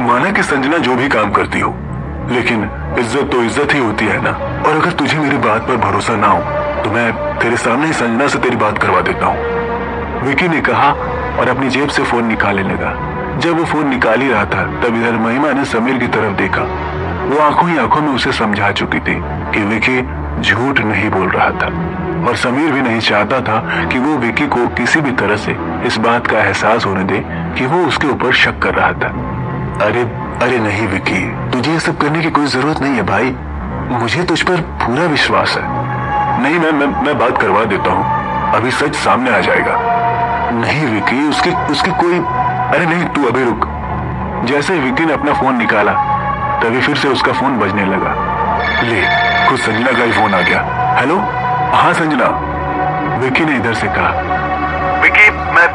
माना कि संजना जो भी काम करती हो, लेकिन इज्जत तो इज्जत ही होती है ना। और अगर तुझे मेरी बात पर भरोसा ना हो तो मैं तेरे सामने ही संजना से तेरी बात करवा देता हूँ, विकी ने कहा और अपनी जेब से फोन निकालने लगा। जब वो फोन निकाल ही रहा था तब इधर महिमा ने समीर की तरफ देखा। वो आंखों ही आंखों में उसे समझा चुकी थी कि विकी झूठ नहीं बोल रहा था, और समीर भी नहीं चाहता था कि वो विकी को किसी भी तरह से इस बात का एहसास होने दे कि वो उसके ऊपर शक कर रहा था। अरे नहीं विकी, तुझे ये सब करने की कोई जरूरत नहीं है भाई, मुझे तुझ पर पूरा विश्वास है। नहीं, मैं बात करवा देता हूँ, अभी सच सामने आ जाएगा। नहीं विकी, उसकी कोई, अरे नहीं, तू अभी रुक। जैसे विकी ने अपना फोन निकाला तभी फिर से उसका फोन बजने लगा। ले, खुद संजना का ही फोन आ गया। हेलो, हाँ संजना, विकी ने इधर से कहा। विकी, मैं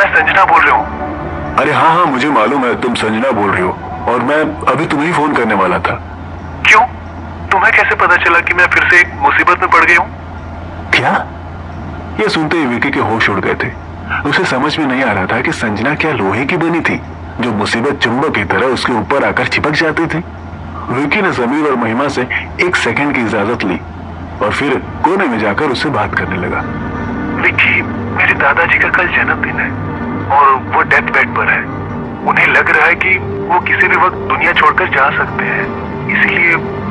संजना बोल रहा हूँ। अरे हाँ, मुझे मालूम है तुम संजना बोल रही हो, और मैं अभी तुम्हें ही फोन करने वाला था। क्यों? तुम्हें कैसे पता चला कि मैं फिर से एक मुसीबत में पड़ गई हूँ? क्या? ये सुनते ही विकी के होश उड़ गए थे। उसे समझ में नहीं आ रहा था कि संजना क्या लोहे की बनी थी जो मुसीबत चुंबक की तरह उसके ऊपर आकर चिपक जाती थी। विकी ने समीर और महिमा से 1 सेकंड की इजाजत ली और फिर कोने में जाकर उससे बात करने लगा। विकी, मेरे दादाजी का कल जन्मदिन है और वो डेथ बेड पर है। उन्हें लग रहा है कि वो किसी भी वक्त दुनिया छोड़कर जा सकते हैं,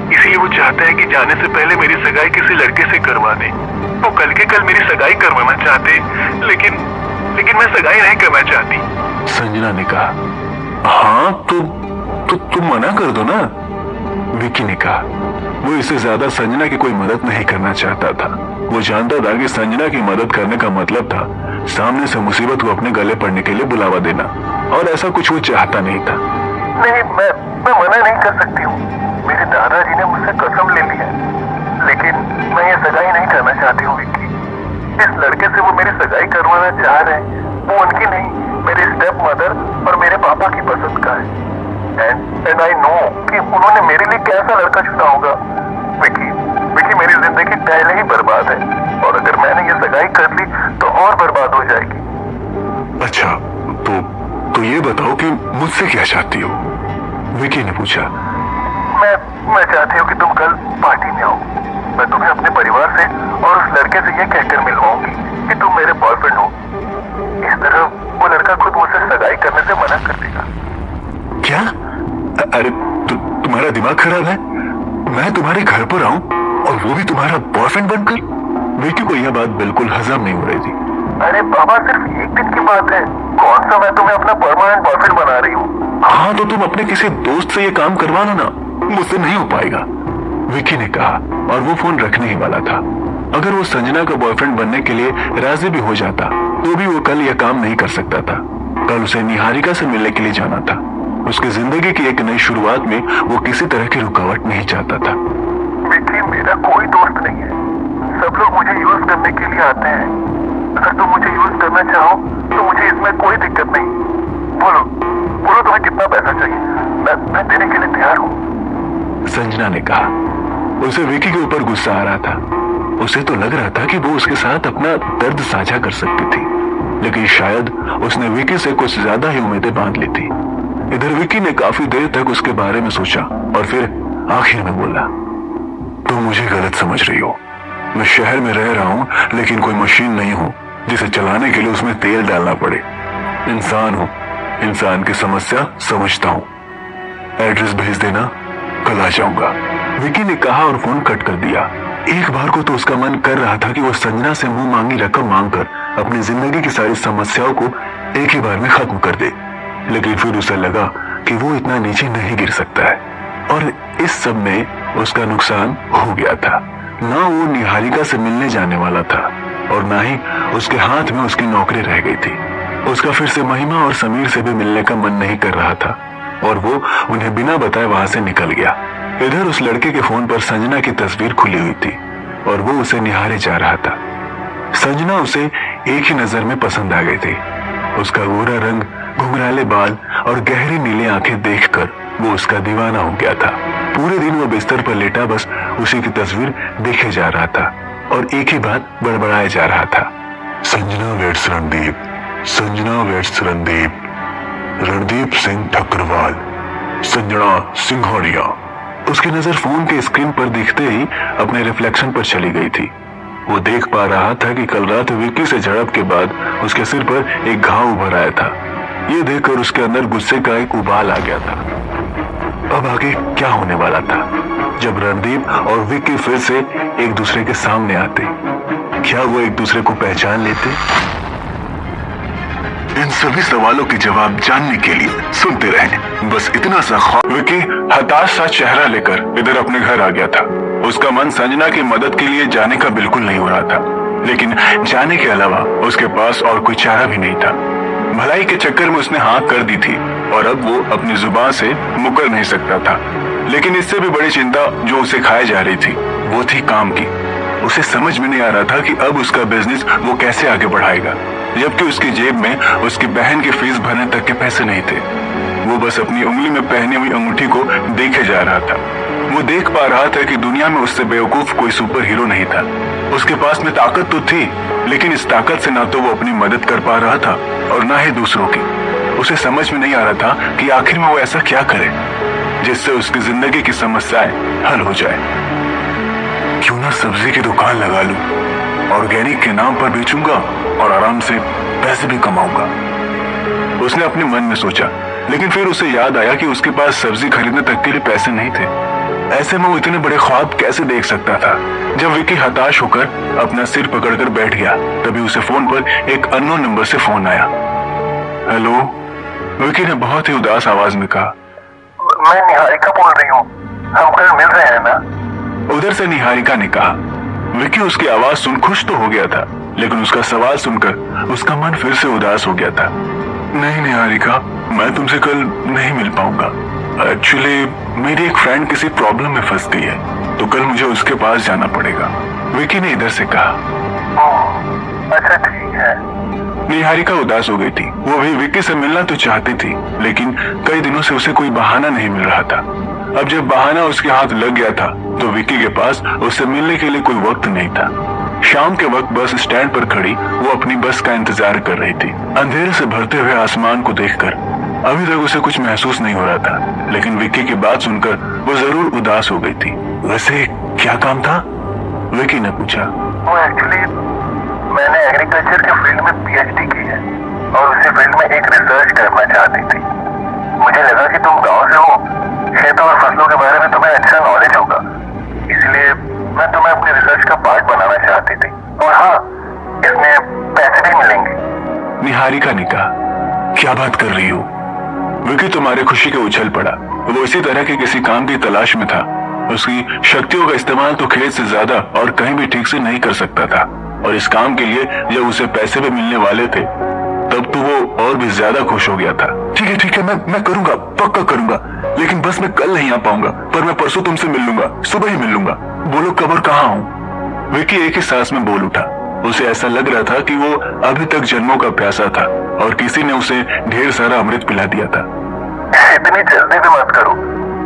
इसीलिए वो चाहते हैं कि जाने से पहले मेरी सगाई किसी लड़के से करवा दें। वो कल के कल मेरी सगाई करवाना चाहते, लेकिन मैं सगाई नहीं करना चाहती। संजना ने कहा। हाँ तो तुम मना कर दो ना, विकी ने कहा। वो इससे ज्यादा संजना की कोई मदद नहीं करना चाहता था। वो जानता था कि संजना की मदद करने का मतलब था सामने से मुसीबत को अपने गले पड़ने के लिए बुलावा देना, और ऐसा कुछ वो चाहता नहीं था। नहीं, मैं मना नहीं कर सकती हूँ। मेरे दादाजी ने मुझसे कसम ले ली है, लेकिन मैं ये सगाई नहीं करना चाहती हूँ विक्की। इस लड़के से वो मेरी सगाई करवाना चाह रहे हैं, वो उनकी नहीं, मेरे स्टेप मदर और मेरे पापा की पसंद का है। एंड आई नो कि उन्होंने मेरे लिए कैसा लड़का चुना होगा। विक्की, मेरी जिंदगी पहले ही बर्बाद है, और अगर मैंने ये सगाई कर ली तो और बर्बाद हो जाएगी। अच्छा, तो ये बताओ कि मुझसे क्या चाहती हो? विकी ने पूछा। मैं चाहती हूँ कि तुम कल पार्टी में आओ। मैं तुम्हें अपने परिवार से और उस लड़के से ये कहकर मिलवाऊंगी कि तुम मेरे बॉयफ्रेंड हो। इस तरह वो लड़का खुद मुझसे सगाई करने से मना कर देगा। क्या? अरे तुम्हारा दिमाग खराब है? मैं तुम्हारे घर पर आऊं और वो भी तुम्हारा बॉयफ्रेंड बनकर? विकी को यह बात बिल्कुल हजम नहीं हो रही थी। अरे बाबा, सिर्फ एक दिन की बात है। कौन सा मैं तुम्हें अपना परमानेंट बॉयफ्रेंड बना रही हूँ? हाँ, तो तुम अपने किसी दोस्त से ये काम करवा लो ना। मुझसे नहीं हो पाएगा, विकी ने कहा और वो फोन रखने ही वाला था। अगर वो संजना का बॉयफ्रेंड बनने के लिए राजी भी हो जाता तो भी वो कल यह काम नहीं कर सकता था। कल उसे निहारिका से मिलने के लिए जाना था। उसकी जिंदगी की एक नई शुरुआत में वो किसी तरह की रुकावट नहीं चाहता था। विकी, मेरा कोई दोस्त नहीं है। सब लोग मुझे यूज करने के लिए आते हैं। अगर तुम मुझे यूज करना चाहो तो मुझे इसमें कोई दिक्कत नहीं। बोलो तुम्हें कितना पैसा चाहिए? मैं देने के लिए तैयार हूँ। संजना ने कहा। उसे विकी के ऊपर गुस्सा आ रहा था। उसे तो लग रहा था कि वो उसके साथ अपना दर्द साझा कर सकती थी, लेकिन शायद उसने विकी से कुछ ज्यादा ही उम्मीदें बांध ली थी। इधर विकी ने काफी देर तक उसके बारे में सोचा और फिर आखिर में बोला, तुम मुझे गलत समझ रही हो। मैं शहर में रह रहा हूं, लेकिन कोई मशीन नहीं हूं जिसे चलाने के लिए उसमें तेल डालना पड़े। इंसान हूं, इंसान की समस्या समझता हूं। एड्रेस भेज देना, कल आ जाऊंगा। विकी ने कहा और फोन कट कर दिया। एक बार को तो उसका मन कर रहा था कि वो संजना से मुंह मांगी रकम मांगकर अपनी जिंदगी की सारी समस्याओं को एक ही बार में खत्म कर दे, लेकिन फिर उसे लगा कि वो इतना नीचे नहीं गिर सकता है। और इस सब में उसका नुकसान हो गया था। ना वो निहारिका से मिलने जाने वाला था और ना ही उसके हाथ में उसकी नौकरी रह गई थी। उसका फिर से महिमा और समीर से भी मिलने का मन नहीं कर रहा था और वो उन्हें बिना बताए वहां से निकल गया। इधर उस लड़के के फोन पर संजना की तस्वीर खुली हुई थी और वो उसे निहारे जा रहा था। संजना उसे एक ही नजर में पसंद आ गई थी। उसका गोरा रंग, घुंघराले बाल और गहरी नीली आंखें देखकर वो उसका दीवाना हो गया था। पूरे दिन वो बिस्तर पर लेटा बस उसी की तस्वीर देखे जा रहा था और एक ही बात बड़बड़ाए जा रहा था, संजना वेट्स रणदीप, संजना वेट्स रणदीप, रणदीप सिंह ठकरवाल, संजना सिंघानिया। उसकी नजर फोन के स्क्रीन पर दिखते ही अपने रिफ्लेक्शन पर चली गई थी। वो देख पा रहा था कि कल रात विक्की से झड़प के बाद उसके सिर पर एक घाव उभर आया था। ये देखकर उसके अंदर गुस्से का एक उबाल आ गया था। अब आगे क्या होने वाला था जब रणदीप और विक्की फिर से एक दूसरे के सामने आते? क्या वो एक दूसरे को पहचान लेते? इन सभी सवालों के जवाब जानने के लिए सुनते रहें बस इतना सा ख्वाब। विक्की हताश सा चेहरा लेकर इधर अपने घर आ गया था। उसका मन संजना की मदद के लिए जाने का बिल्कुल नहीं हो रहा था, लेकिन जाने के अलावा उसके पास और कोई चारा भी नहीं था। भलाई के चक्कर में उसने हाँ कर दी थी और अब वो अपनी जुबान से मुकर नहीं सकता था। लेकिन इससे भी बड़ी चिंता जो उसे खाए जा रही थी वो थी काम की। उसे समझ में नहीं आ रहा था कि अब उसका बिजनेस वो कैसे आगे बढ़ाएगा, जबकि उसकी जेब में उसकी बहन की फीस भरने तक के पैसे नहीं थे। वो बस अपनी उंगली में पहनी हुई अंगूठी को देखे जा रहा था। वो देख पा रहा था कि दुनिया में उससे बेवकूफ कोई सुपर हीरो नहीं था। उसके पास में ताकत तो थी, लेकिन इस ताकत से ना तो वो अपनी मदद कर पा रहा था और ना ही दूसरों की। उसे समझ में नहीं आ रहा था कि आखिर में वो ऐसा क्या करे जिससे उसकी जिंदगी की समस्याएं हल हो जाए। क्यों ना सब्जी की दुकान लगा लूं, ऑर्गेनिक के नाम पर बेचूंगा और आराम से पैसे भी कमाऊंगा, उसने अपने मन में सोचा। लेकिन फिर उसे याद आया कि उसके पास सब्जी खरीदने तक के लिए पैसे नहीं थे। ऐसे में वो इतने बड़े ख्वाब कैसे देख सकता था। जब विक्की हताश होकर अपना सिर पकड़कर बैठ गया, तभी उसे फोन पर एक अननोन नंबर से फोन आया। हेलो, विक्की ने बहुत ही उदास आवाज में कहा। मैं निहारिका बोल रही हूँ, हम कल मिल रहे हैं ना? उधर से निहारिका ने कहा। विक्की उसकी आवाज सुन खुश तो हो गया था, लेकिन उसका सवाल सुनकर उसका मन फिर से उदास हो गया था। नहीं निहारिका, मैं तुमसे कल नहीं मिल पाऊंगा। एक्चुअली मेरी एक फ्रेंड किसी प्रॉब्लम में फंस गई है, तो कल मुझे उसके पास जाना पड़ेगा, विक्की ने इधर से कहा। अच्छा ठीक है। निहारिका उदास हो गई थी। वो भी विक्की से मिलना तो चाहती थी, लेकिन कई दिनों से उसे कोई बहाना नहीं मिल रहा था। अब जब बहाना उसके हाथ लग गया था तो विक्की के पास उससे मिलने के लिए कोई वक्त नहीं था। शाम के वक्त बस स्टैंड पर खड़ी वो अपनी बस का इंतजार कर रही थी। अंधेरे से भरते हुए आसमान को देखकर अभी तक उसे कुछ महसूस नहीं हो रहा था, लेकिन विक्की की बात सुनकर वो जरूर उदास हो गई थी। वैसे क्या काम था? विक्की ने पूछा। वो एक्चुअली मैंने एग्रीकल्चर के फील्ड में पीएचडी की है और उसी फील्ड में एक रिसर्च करना चाहती थी। मुझे लगा कि तुम गांव से हो, खेतों और फसलों के बारे में तुम्हें अच्छा नॉलेज होगा, इसलिए मैं तुम्हें अपनी रिसर्च का पार्ट बनाना चाहती थी। और हाँ, इसमें पैसे भी मिलेंगे। निहारिका ने कहा, क्या बात कर रही हो? विक्की तुम्हारे खुशी के उछल पड़ा। वो इसी तरह के किसी काम की तलाश में था। उसकी शक्तियों का इस्तेमाल तो खेत से ज्यादा और कहीं भी ठीक से नहीं कर सकता था, और इस काम के लिए जब उसे पैसे भी मिलने वाले थे तब तो वो और भी ज्यादा खुश हो गया था। ठीक है, मैं करूंगा, पक्का करूंगा, लेकिन बस मैं कल नहीं आ पाऊंगा, पर मैं परसों तुमसे मिल लूंगा, सुबह ही मिल लूंगा। बोलो कब और कहाँ हूँ? विक्की एक ही सांस में बोल उठा। उसे ऐसा लग रहा था कि वो अभी तक जन्मों का प्यासा था और किसी ने उसे ढेर सारा अमृत पिला दिया था। इतनी जल्दी भी मत करो,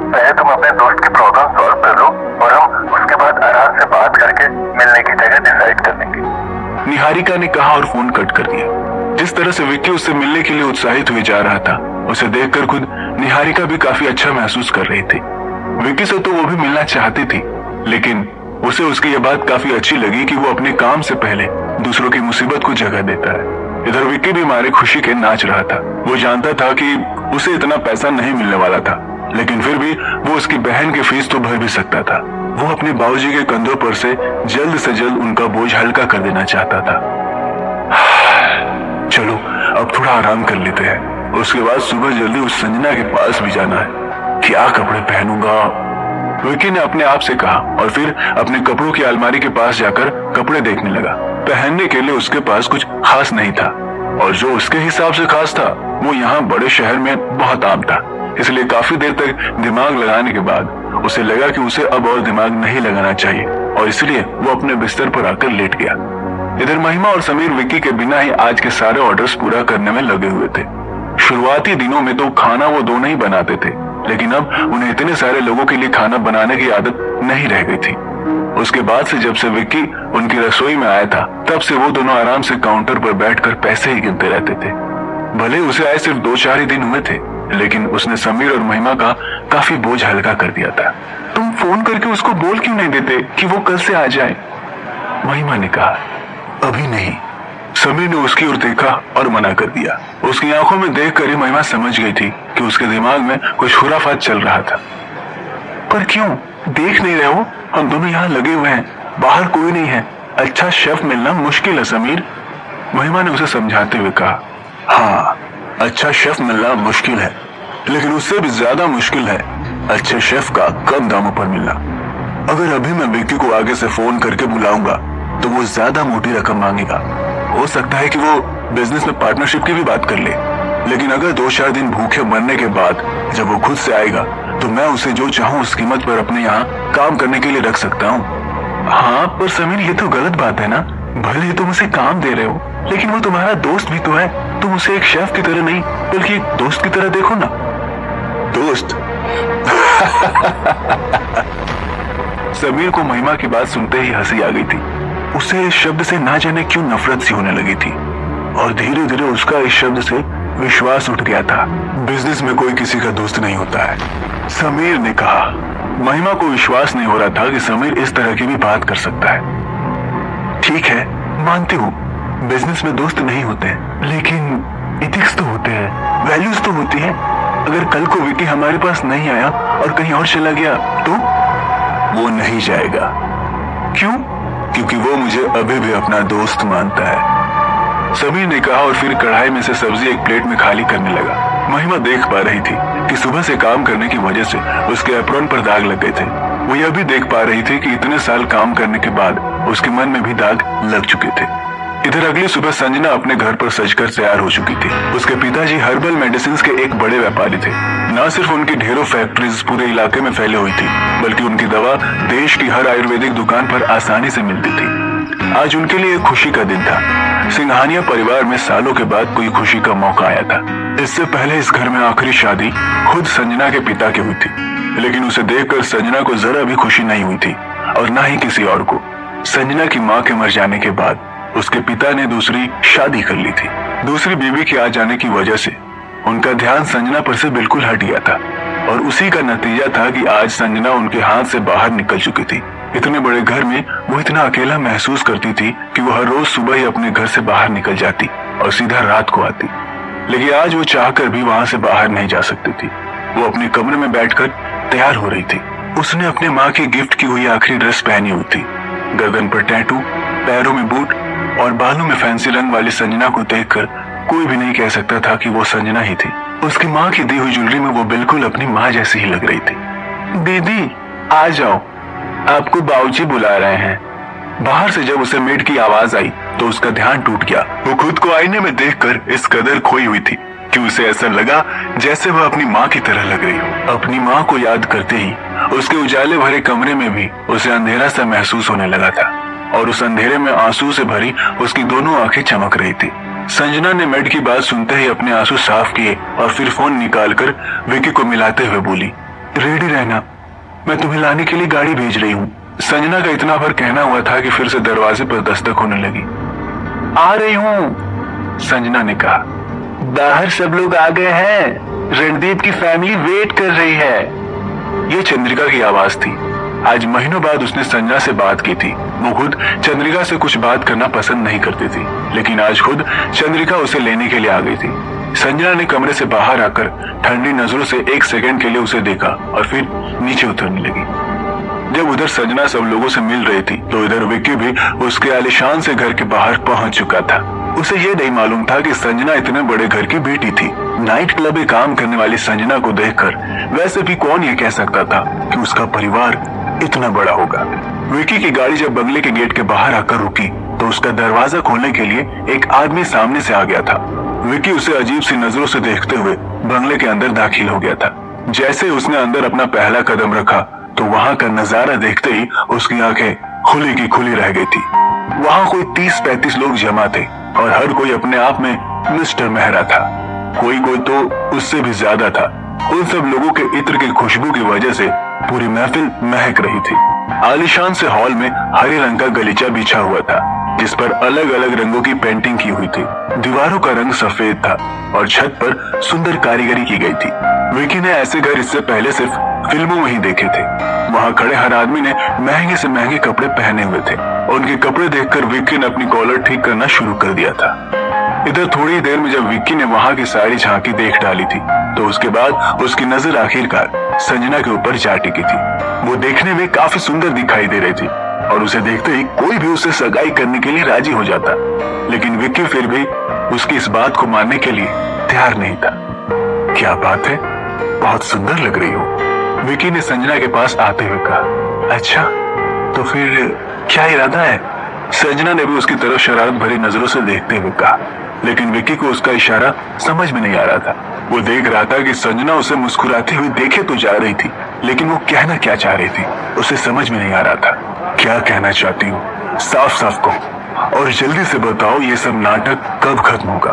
पहले तुम अपने दोस्त की प्रॉब्लम सॉल्व कर लो और हम उसके बाद आराम से बात करके मिलने की जगह डिसाइड कर लेंगे। निहारिका ने कहा और फोन कट कर दिया। जिस तरह से विक्की उससे मिलने के लिए उत्साहित हुए जा रहा था, उसे देखकर खुद निहारिका भी काफी अच्छा महसूस कर रही थी। विक्की से तो वो भी मिलना चाहती थी, लेकिन उसे उसकी यह बात काफी अच्छी लगी कि वो अपने काम से पहले दूसरों की मुसीबत को जगह देता है। इधर विक्की भी मारे खुशी के नाच रहा था। वो जानता था कि उसे इतना पैसा नहीं मिलने वाला था, लेकिन फिर भी वो उसकी बहन की फीस तो भर भी सकता था। वो अपने बाबूजी के कंधों पर से जल्द उनका बोझ हल्का कर देना चाहता था। चलो अब थोड़ा आराम कर लेते हैं, उसके बाद सुबह जल्दी उस संजना के पास भी जाना है। क्या कपड़े पहनूंगा? विक्की ने अपने आप से कहा और फिर अपने कपड़ों की अलमारी के पास जाकर कपड़े देखने लगा। पहनने के लिए उसके पास कुछ खास नहीं था, और जो उसके हिसाब से खास था वो यहाँ बड़े शहर में बहुत आम था। इसलिए काफी देर तक दिमाग लगाने के बाद उसे लगा कि उसे अब और दिमाग नहीं लगाना चाहिए, और इसलिए वो अपने बिस्तर पर आकर लेट गया। इधर महिमा और समीर विक्की के बिना ही आज के सारे ऑर्डर्स पूरा करने में लगे हुए थे। शुरुआती दिनों में तो खाना वो दोनों ही बनाते थे, लेकिन अब उन्हें इतने सारे लोगों के लिए खाना बनाने की आदत नहीं रह गई थी। उसके बाद से जब से विक्की उनकी रसोई में आया था, तब से वो दोनों आराम से काउंटर पर बैठकर पैसे ही गिनते रहते थे। भले उसे आए सिर्फ 2-4 ही दिन हुए थे, लेकिन उसने समीर और महिमा का काफी बोझ हल्का कर दिया था। तुम फोन करके उसको बोल क्यों नहीं देते कि वो कल से आ जाए? महिमा ने कहा। अभी नहीं। समीर ने उसकी ओर देखा और मना कर दिया। उसकी आंखों में देखकर ही महिमा समझ गई थी कि उसके दिमाग में कुछ खुराफात चल रहा था। पर क्यों? देख नहीं रहे हो, हम दोनों यहाँ लगे हुए हैं, बाहर कोई नहीं है। अच्छा शेफ मिलना मुश्किल है समीर, महिमा ने उसे समझाते हुए कहा। हाँ, अच्छा शेफ मिलना मुश्किल है, लेकिन उससे भी ज्यादा मुश्किल है अच्छे शेफ का कम दामों पर मिलना। अगर अभी मैं विक्की को आगे से फोन करके बुलाऊंगा तो वो ज्यादा मोटी रकम मांगेगा। हो सकता है कि वो बिजनेस में पार्टनरशिप की भी बात कर ले, लेकिन अगर 2-4 दिन भूखे मरने के बाद जब वो खुद से आएगा तो मैं उसे जो चाहूँ उस कीमत पर अपने यहाँ काम करने के लिए रख सकता हूँ। हाँ, पर समीर ये तो गलत बात है ना। भले तुम उसे काम दे रहे हो, लेकिन वो तुम्हारा दोस्त भी तो है। तुम उसे एक शेफ की तरह नहीं बल्कि एक दोस्त की तरह देखो ना। दोस्त? समीर को महिमा की बात सुनते ही हंसी आ गई थी। उसे इस शब्द से ना जाने क्यों नफरत सी होने लगी थी, और धीरे धीरे उसका इस शब्द से विश्वास उठ गया था। बिजनेस में कोई किसी का दोस्त नहीं होता है, समीर ने कहा। महिमा को विश्वास नहीं हो रहा था कि समीर इस तरह की भी बात कर सकता है। ठीक है, मानती हूँ बिजनेस में दोस्त नहीं होते, लेकिन इथिक्स तो होते हैं, वैल्यूज तो होती है। अगर कल को विक्की हमारे पास नहीं आया और कहीं और चला गया तो? वो नहीं जाएगा। क्यों? क्योंकि वो मुझे अभी भी अपना दोस्त मानता है, समीर ने कहा, और फिर कढ़ाई में से सब्जी एक प्लेट में खाली करने लगा। महिमा देख पा रही थी कि सुबह से काम करने की वजह से उसके एप्रॉन पर दाग लग गए थे। वो यह भी देख पा रही थी कि इतने साल काम करने के बाद उसके मन में भी दाग लग चुके थे। इधर अगली सुबह संजना अपने घर पर सजकर तैयार हो चुकी थी। उसके पिताजी हर्बल मेडिसिन के एक बड़े व्यापारी थे। न सिर्फ उनकी ढेरों फैक्ट्रीज पूरे इलाके में फैले हुई थी, बल्कि उनकी दवा देश की हर आयुर्वेदिक दुकान पर आसानी से मिलती थी। आज उनके लिए एक खुशी का दिन था। सिंघानिया परिवार में सालों के बाद कोई खुशी का मौका आया था। इससे पहले इस घर में आखिरी शादी खुद संजना के पिता की हुई थी, लेकिन उसे देखकर संजना को जरा भी खुशी नहीं हुई थी, और न ही किसी और को। संजना की माँ के मर जाने के बाद उसके पिता ने दूसरी शादी कर ली थी। दूसरी बीवी के आ जाने की वजह से उनका ध्यान संजना पर से बिल्कुल हट गया था और उसी का नतीजा था कि आज संजना उनके हाथ से बाहर निकल चुकी थी। इतने बड़े घर में वो इतना अकेला महसूस करती थी कि वो हर रोज सुबह ही अपने घर से बाहर निकल जाती और सीधा रात को आती। लेकिन आज वो चाहकर भी वहां से बाहर नहीं जा सकती थी। वो अपने कमरे में बैठकर तैयार हो रही थी। उसने अपने माँ की गिफ्ट की हुई आखिरी ड्रेस पहनी हुई थी। गर्दन पर टैटू, पैरों में बूट और बालों में फैंसी रंग वाली संजना को देखकर कोई भी नहीं कह सकता था कि वो संजना ही थी। उसकी माँ की दी हुई ज्वेलरी में वो बिल्कुल अपनी माँ जैसी ही लग रही थी। दीदी आ जाओ, आपको बाबूजी बुला रहे हैं। बाहर से जब उसे मेड की आवाज आई तो उसका ध्यान टूट गया। वो खुद को आईने में देखकर इस कदर खोई हुई थी कि उसे ऐसा लगा जैसे वह अपनी माँ की तरह लग रही हो। अपनी माँ को याद करते ही उसके उजाले भरे कमरे में भी उसे अंधेरा सा महसूस होने लगा था और उस अंधेरे में आंसू से भरी उसकी दोनों आंखें चमक रही थी। संजना ने मेड की बात सुनते ही अपने आंसू साफ किए और फिर फोन निकालकर विकी को मिलाते हुए बोली, रेडी रहना, मैं तुम्हें लाने के लिए गाड़ी भेज रही हूँ। संजना का इतना भर कहना हुआ था कि फिर से दरवाजे पर दस्तक होने लगी। आ रही हूँ, संजना ने कहा। बाहर सब लोग आ गए हैं, रणदीप की फैमिली वेट कर रही है। ये चंद्रिका की आवाज थी। आज महीनों बाद उसने संजना से बात की थी। वो खुद चंद्रिका से कुछ बात करना पसंद नहीं करती थी, लेकिन आज खुद चंद्रिका उसे लेने के लिए आ गई थी। संजना ने कमरे से बाहर आकर ठंडी नजरों से एक सेकंड के लिए उसे देखा और फिर नीचे उतरने लगी। जब उधर संजना सब लोगों से मिल रही थी तो इधर विक्की भी उसके आलीशान से घर के बाहर पहुंच चुका था। उसे यह नहीं मालूम था कि संजना इतने बड़े घर की बेटी थी। नाइट क्लब में काम करने वाली संजना को देखकर वैसे भी कौन ये कह सकता था कि उसका परिवार इतना बड़ा होगा। विक्की की गाड़ी जब बंगले के गेट के बाहर आकर रुकी तो उसका दरवाजा खोलने के लिए एक आदमी सामने से आ गया था। विक्की उसे अजीब सी नजरों से देखते हुए बंगले के अंदर दाखिल हो गया था। जैसे उसने अंदर अपना पहला कदम रखा तो वहां का नजारा देखते ही उसकी आंखें खुली की खुली रह गई थी। वहां कोई 30-35 लोग जमा थे और हर कोई अपने आप में मिस्टर मेहरा था। कोई कोई तो उससे भी ज्यादा था। उन सब लोगों के इत्र की खुशबू की वजह से पूरी महफिल महक रही थी। आलीशान से हॉल में हरे रंग का गलीचा बिछा हुआ था जिस पर अलग अलग रंगों की पेंटिंग की हुई थी। दीवारों का रंग सफेद था और छत पर सुंदर कारीगरी की गई थी। विकी ने ऐसे घर इससे पहले सिर्फ फिल्मों में ही देखे थे। वहां खड़े हर आदमी ने महंगे से महंगे कपड़े पहने हुए थे। उनके कपड़े देखकर विक्की ने अपनी कॉलर ठीक करना शुरू कर दिया था। इधर थोड़ी देर में जब विक्की ने वहां की सारी झांकी देख डाली थी तो उसके बाद उसकी नजर आखिरकार संजना के ऊपर जा टिकी थी। वो देखने में काफी सुंदर दिखाई दे रही थी और उसे देखते ही कोई भी उसे सगाई करने के लिए राजी हो जाता, लेकिन विक्की फिर भी उसकी इस बात को मानने के लिए तैयार नहीं था। क्या बात है, बहुत सुंदर लग रही हो, विक्की ने संजना के पास आते हुए कहा। अच्छा, तो फिर क्या इरादा है? संजना ने भी उसकी तरफ शरारत भरी नजरों से देखते हुए कहा, लेकिन विक्की को उसका इशारा समझ में नहीं आ रहा था। वो देख रहा था कि संजना उसे मुस्कुराती हुई देखे तो जा रही थी, लेकिन वो कहना क्या चाह रही थी उसे समझ में नहीं आ रहा था। क्या कहना चाहती हो? साफ साफ कहो और जल्दी से बताओ ये सब नाटक कब खत्म होगा?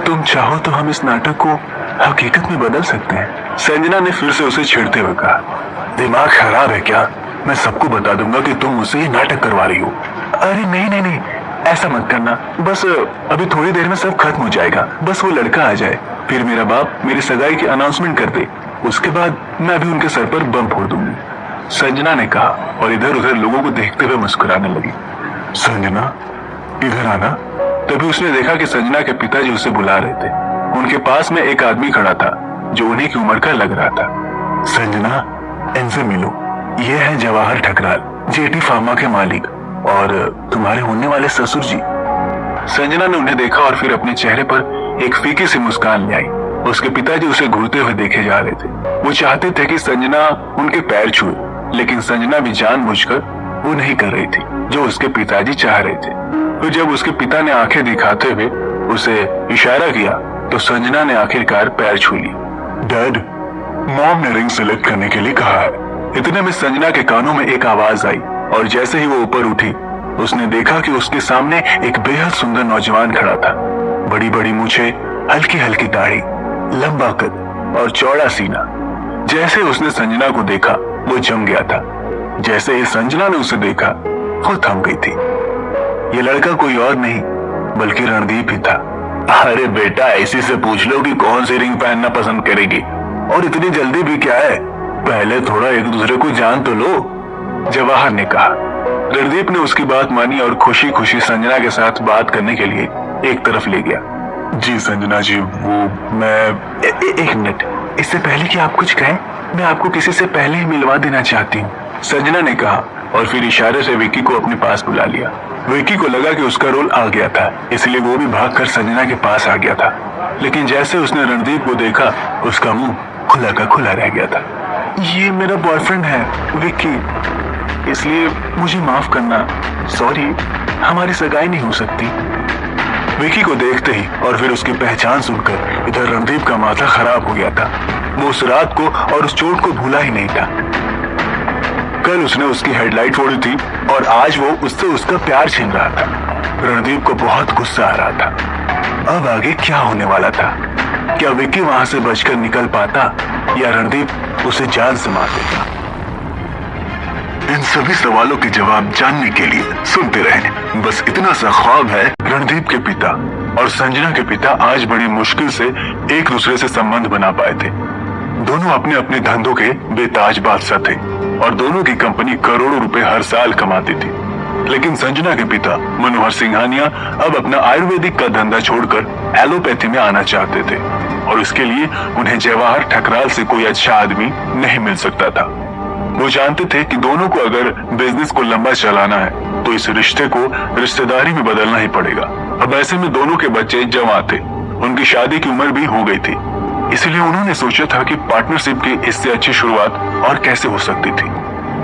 तुम चाहो तो हम इस नाटक को हकीकत में बदल सकते हैं, संजना ने फिर से उसे छेड़ते हुए कहा। दिमाग खराब है क्या? मैं सबको बता दूंगा कि तुम मुझसे ये नाटक करवा रही हो। अरे नहीं नहीं नहीं, ऐसा मत करना, बस अभी थोड़ी देर में सब खत्म हो जाएगा। बस वो लड़का आ जाए, फिर मेरा बाप मेरी सगाई की अनाउंसमेंट कर दे, उसके बाद मैं भी उनके सर पर बम फोड़ दूंगी, संजना ने कहा और इधर उधर लोगों को देखते हुए मुस्कुराने लगी। संजना, इधर आना। तभी उसने देखा कि संजना के पिताजी उसे बुला रहे थे। उनके पास में एक आदमी खड़ा था जो उन्हीं की उम्र का लग रहा था। संजना, इनसे मिलो, ये है जवाहर ठकराल, जेटी फार्मा के मालिक और तुम्हारे होने वाले ससुर जी। संजना ने उन्हें देखा और फिर अपने चेहरे पर एक फीकी सी मुस्कान ले आई। उसके पिताजी उसे घूरते हुए देखे जा रहे थे। वो चाहते थे कि संजना उनके पैर छुए, लेकिन संजना भी जानबूझकर वो नहीं कर रही थी जो उसके पिताजी चाह रहे थे। तो जब उसके पिता ने आंखें दिखाते हुए उसे इशारा किया तो संजना ने आखिरकार पैर छू ली। डैड, मॉम ने रिंग सेलेक्ट करने के लिए कहा है। इतने में संजना के कानों में एक आवाज आई और जैसे ही वो ऊपर उठी उसने देखा कि उसके सामने एक बेहद सुंदर नौजवान खड़ा था। बड़ी बड़ी मूछें, हल्की हल्की दाढ़ी, लंबा कद और चौड़ा सीना। जैसे उसने संजना को देखा वो जम गया था। जैसे ही संजना ने उसे देखा वो थम गई थी। ये लड़का कोई और नहीं बल्कि रणदीप ही था। अरे बेटा, ऐसी से पूछ लो कि कौन सी रिंग पहनना पसंद करेगी, और इतनी जल्दी भी क्या है, पहले थोड़ा एक दूसरे को जान तो लो, जवाहर ने कहा। रणदीप ने उसकी बात मानी और खुशी खुशी संजना के साथ बात करने के लिए एक तरफ ले गया। जी संजना जी, वो मैं एक मिनट, इससे पहले कि आप कुछ कहें, मैं आपको किसी से पहले ही मिलवा देना चाहती हूँ, संजना ने कहा और फिर इशारे से विक्की को अपने पास बुला लिया। विक्की को लगा कि उसका रोल आ गया था, इसलिए वो भी भागकर संजना के पास आ गया था। लेकिन जैसे उसने रणदीप को देखा, उसका मुंह खुला का खुला रह गया था। ये मेरा बॉयफ्रेंड है विक्की, इसलिए मुझे माफ करना, सॉरी, हमारी सगाई नहीं हो सकती। विक्की को देखते ही और फिर उसकी पहचान सुनकर इधर रणदीप का माथा खराब हो गया था। वो उस रात को और उस चोट को भूला ही नहीं था। कल उसने उसकी हेडलाइट फोड़ी थी और आज वो उससे उसका प्यार छीन रहा था। रणदीप को बहुत गुस्सा आ रहा था। अब आगे क्या होने वाला था? क्या विक्की वहां से बचकर निकल पाता या रणदीप उसे जान से मार देता? इन सभी सवालों के जवाब जानने के लिए सुनते रहें बस इतना सा ख्वाब है। रणदीप के पिता और संजना के पिता आज बड़ी मुश्किल से एक दूसरे से संबंध बना पाए थे। दोनों अपने अपने धंधों के बेताज बादशाह थे और दोनों की कंपनी करोड़ों रुपए हर साल कमाती थी। लेकिन संजना के पिता मनोहर सिंघानिया अब अपना आयुर्वेदिक का धंधा छोड़कर एलोपैथी में आना चाहते थे और इसके लिए उन्हें जवाहर ठकराल से कोई अच्छा आदमी नहीं मिल सकता था। वो जानते थे कि दोनों को अगर बिजनेस को लंबा चलाना है तो इस रिश्ते को रिश्तेदारी में बदलना ही पड़ेगा। अब ऐसे में दोनों के बच्चे जवान थे, उनकी शादी की उम्र भी हो गई थी, इसलिए उन्होंने सोचा था कि पार्टनरशिप की इससे अच्छी शुरुआत और कैसे हो सकती थी।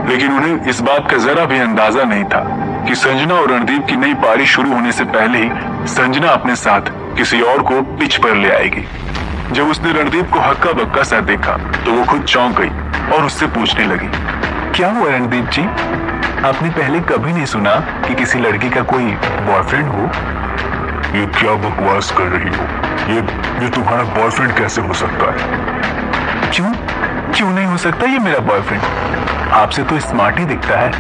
लेकिन उन्हें इस बात का जरा भी अंदाजा नहीं था कि संजना और रणदीप की नई पारी शुरू होने से पहले ही संजना अपने साथ किसी और को पिच पर ले आएगी। जब उसने रणदीप को हक्का बक्का सा देखा तो वो खुद चौंक गई और उससे पूछने लगी, क्या हुआ रणदीप जी, आपने पहले कभी नहीं सुना कि किसी लड़की का कोई बॉयफ्रेंड हो? ये क्या बकवास कर रही हो? ये तुम्हारा बॉयफ्रेंड कैसे हो सकता है? क्यों नहीं हो सकता ये मेरा बॉयफ्रेंड? आपसे तो स्मार्ट ही दिखता है।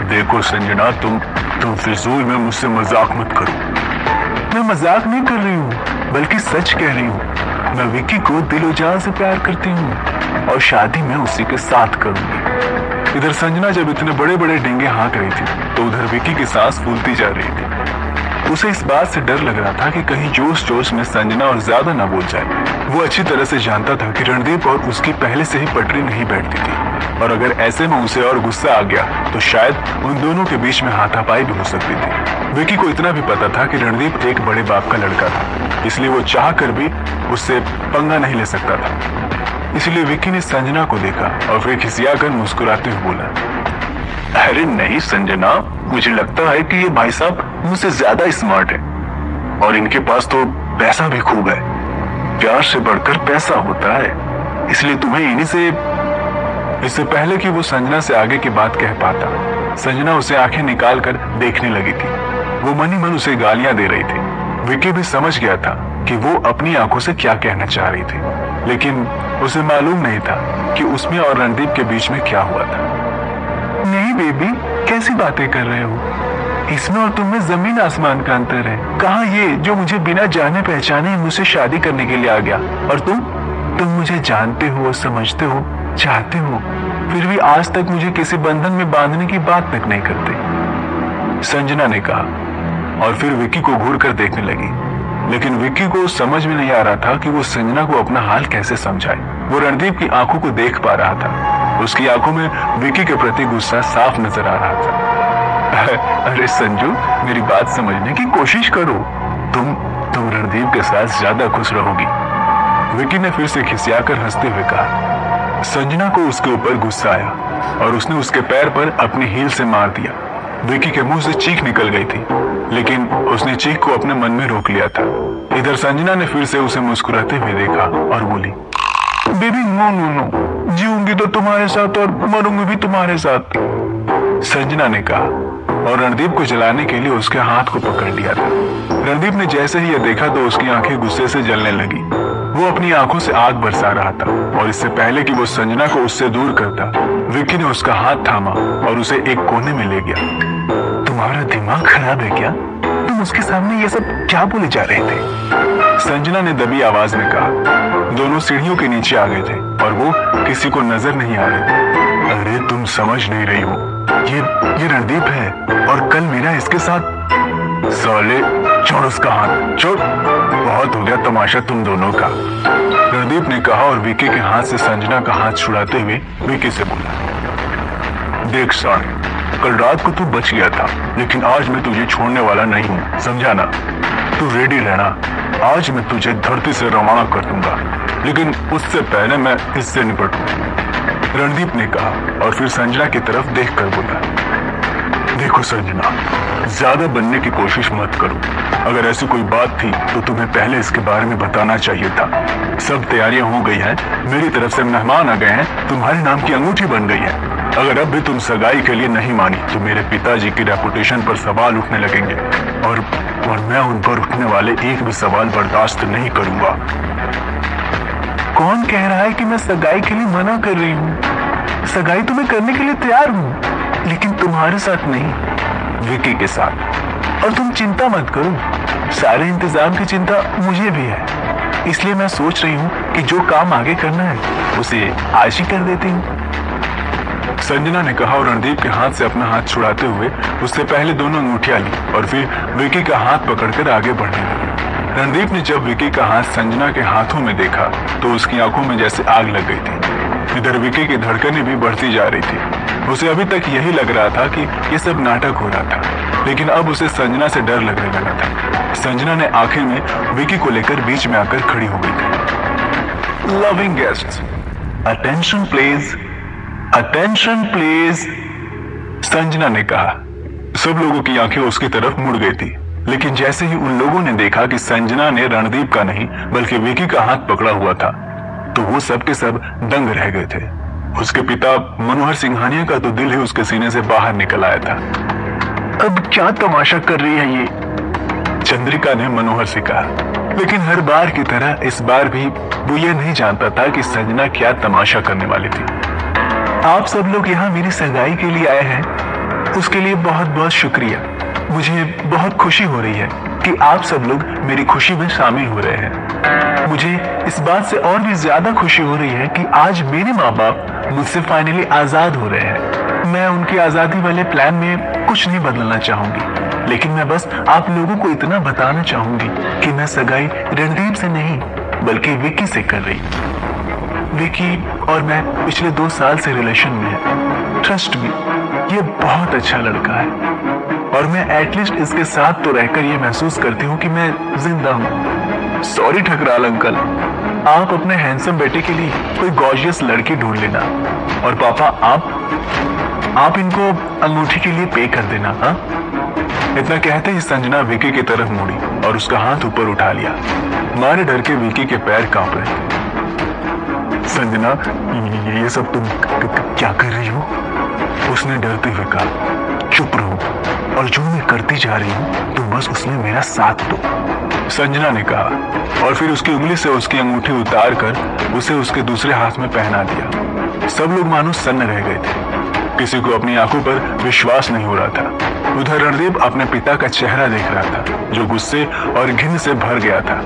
देखो संजना, तुम फिजूल में मुझसे मजाक मत करो। मैं मजाक नहीं कर रही हूँ बल्कि सच कह रही हूँ। मैं विक्की को दिलो जान से प्यार करती हूँ और शादी में उसी के साथ करूंगी। इधर संजना जब इतने बड़े बड़े डेंगे हाँक रही थी तो उधर विक्की की सांस फूलती जा रही थी। उसे इस बात से डर लग रहा था कि कहीं जोश जोश में संजना और ज्यादा ना बोल जाए। वो अच्छी तरह से जानता था कि रणदीप और उसकी पहले से ही पटरी नहीं बैठती थी और अगर ऐसे में उसे और गुस्सा आ गया तो शायद उन दोनों के बीच में हाथापाई भी हो सकती थी। विक्की को इतना भी पता था कि रणदीप एक बड़े बाप का लड़का था, इसलिए वो चाह कर भी उससे पंगा नहीं ले सकता था। इसलिए विक्की ने संजना को देखा और फिर खिसियाकर मुस्कुराते हुए बोला, अरे नहीं संजना, मुझे लगता है कि ये भाई साहब मुझसे ज्यादा स्मार्ट है और इनके पास तो पैसा भी खूब है। प्यार से बढ़कर पैसा होता है, इसलिए तुम्हें इन्हीं से। इससे पहले कि वो संजना से आगे की बात कह पाता, संजना उसे आंखें निकाल कर देखने लगी थी। वो मन ही मन उसे गालियां दे रही थी। विक्की भी समझ गया था कि वो अपनी आंखों से क्या कहना चाह रही थी, लेकिन उसे मालूम नहीं था कि उसमें और रणदीप के बीच में क्या हुआ था। नहीं बेबी, कैसी बातें कर रहे हो? इसमें और तुम में जमीन आसमान का अंतर है। कहाँ ये जो मुझे बिना जाने पहचाने मुझसे शादी करने के लिए आ गया, और तुम मुझे जानते हो, समझते हो, चाहते हो, फिर भी आज तक मुझे किसी बंधन में बांधने की बात तक नहीं करते, संजना ने कहा और फिर विक्की को घूर कर देखने लगी। लेकिन विक्की को समझ में नहीं आ रहा था कि वो संजना को अपना हाल कैसे समझाए। वो रणदीप की आंखों को देख पा रहा था, उसकी आंखों में विक्की के प्रति गुस्सा साफ नजर आ रहा था। अरे संजू, मेरी बात समझने की कोशिश करो, तुम रणदीप के साथ ज्यादा खुश रहोगी, विक्की ने फिर से खिसियाकर हंसते हुए कहा। संजना को उसके ऊपर गुस्सा आया और उसने उसके पैर पर अपनी हील से मार दिया। विक्की के मुंह से चीख निकल गई थी, लेकिन उसने चीख को अपने मन में रोक लिया था। इधर संजना ने फिर से उसे मुस्कुराते हुए देखा और बोली, बेबी नो नो नो, जीऊंगी तो तुम्हारे साथ और मरूंगी भी तुम्हारे साथ, संजना ने कहा और रणदीप को जलाने के लिए उसके हाथ को पकड़ लिया था। रणदीप ने जैसे ही यह देखा तो उसकी आंखें गुस्से से जलने लगी। वो अपनी आंखों से आग बरसा रहा था और इससे पहले कि वो संजना को उससे दूर करता, विक्की ने उसका हाथ थामा और उसे एक कोने में ले गया। तुम्हारा दिमाग खराब है क्या? तुम उसके सामने ये सब क्या बोले जा रहे थे? संजना ने दबी आवाज में कहा। दोनों सीढ़ियों के नीचे आ गए थे और वो किसी को नजर नहीं आ रहे थे। अरे तुम समझ नहीं रही हो, ये रणदीप है और कल मेरा इसके साथ। साले छोड़ उसका हाथ, छोड़। बहुत हो गया तमाशा तुम दोनों का, रणदीप ने कहा और विक्की के हाथ से संजना का हाथ छुड़ाते हुए विक्की से बोला, देख सान, कल रात को तू बच गया था, लेकिन आज मैं तुझे छोड़ने वाला नहीं हूँ, समझा ना? तू रेडी रहना, आज मैं तुझे धरती से रवाना कर दूंगा, लेकिन उससे पहले मैं इससे निपटूं। रणदीप ने कहा और फिर संजना की तरफ देखकर बोला, देखो संजना, ज्यादा बनने की कोशिश मत करो। अगर ऐसी कोई बात थी तो तुम्हें पहले इसके बारे में बताना चाहिए था। सब तैयारियां हो गई हैं, मेरी तरफ से मेहमान आ गए हैं, तुम्हारे नाम की अंगूठी बन गई है। अगर अब भी तुम सगाई के लिए नहीं मानी तो मेरे पिताजी की रेपुटेशन पर सवाल उठने लगेंगे और मैं उन पर उठने वाले एक भी सवाल बर्दाश्त नहीं करूंगा। कौन कह रहा है कि मैं सगाई के लिए मना कर रही हूँ? सगाई तो मैं करने के लिए तैयार हूँ, लेकिन तुम्हारे साथ नहीं, विक्की के साथ। और तुम चिंता मत करो, सारे इंतजाम की चिंता मुझे भी है, इसलिए मैं सोच रही हूँ कि जो काम आगे करना है उसे आज ही कर देती हूँ। संजना ने कहा और रणदीप के हाथ से अपना हाथ छुड़ाते हुए उससे पहले दोनों अंगूठियां ली और फिर विक्की का हाथ पकड़कर आगे बढ़ने लगी। रणदीप ने जब विक्की का हाथ संजना के हाथों में देखा तो उसकी आंखों में जैसे आग लग गई थी। इधर विक्की की धड़कनें भी बढ़ती जा रही थी। उसे अभी तक यही लग रहा था कि ये सब नाटक हो रहा था, लेकिन अब उसे संजना से डर लगने लगा था। संजना ने आखिर में विक्की को लेकर बीच में आकर खड़ी हो गई थी। Loving guests, attention please, attention please, Sanjana ने कहा। सब लोगों की आंखें उसकी तरफ मुड़ गई थी, लेकिन जैसे ही उन लोगों ने देखा कि संजना ने रणदीप का नहीं बल्कि विक्की का हाथ पकड़ा हुआ था, तो वो सब के सब दंग रह गए थे। उसके पिता मनोहर सिंघानिया का तो दिल ही उसके सीने से बाहर निकल आया था। अब क्या तमाशा कर रही है ये? चंद्रिका ने मनोहर से कहा। लेकिन हर बार की तरह इस बार भी वो ये नहीं जानता था कि संजना क्या तमाशा करने वाली थी। आप सब लोग यहाँ मेरी सगाई के लिए आए हैं, उसके लिए बहुत बहुत शुक्रिया। मुझे बहुत खुशी हो रही है कि आप सब लोग मेरी खुशी में शामिल हो रहे हैं। मुझे इस बात से और भी ज्यादा खुशी हो रही है कि आज मेरे माँ बाप मुझसे फाइनली आजाद हो रहे हैं। मैं उनकी आजादी वाले प्लान में कुछ नहीं बदलना चाहूंगी, लेकिन मैं बस आप लोगों को इतना बताना चाहूंगी कि मैं सगाई रणदीप से नहीं बल्कि विक्की से कर रही हूँ। विक्की और मैं पिछले 2 साल से रिलेशन में है। ट्रस्ट मी, ये बहुत अच्छा लड़का है और मैं एटलीस्ट इसके साथ तो रहकर ये महसूस करती हूँ कि मैं जिंदा हूँ। सॉरी ठकराल अंकल, आप अपने हैंडसम बेटे के लिए कोई गॉर्जियस लड़की ढूंढ लेना और पापा आप इनको अंगूठी के लिए पे कर देना। हाँ? इतना कहते ही संजना विक्की की तरफ मुड़ी और उसका हाथ ऊपर उठा लिया। मारे डर के विक्की के पैर कांप रहे थे। संजना, ये सब तुम क्या कर रही हो? उसने डरते हुए कहा। चुप रहो और जो मैं करती जा रही हूँ तुम बस उसमें मेरा साथ दो, संजना ने कहा और फिर उसकी उंगली से उसकी अंगूठी उतार कर उसे उसके दूसरे हाथ में पहना दिया। सब लोग मानो सन्न रह गए थे, किसी को अपनी आंखों पर विश्वास नहीं हो रहा था। उधर रणदीप अपने पिता का चेहरा देख रहा था जो गुस्से और घिन से भर गया था।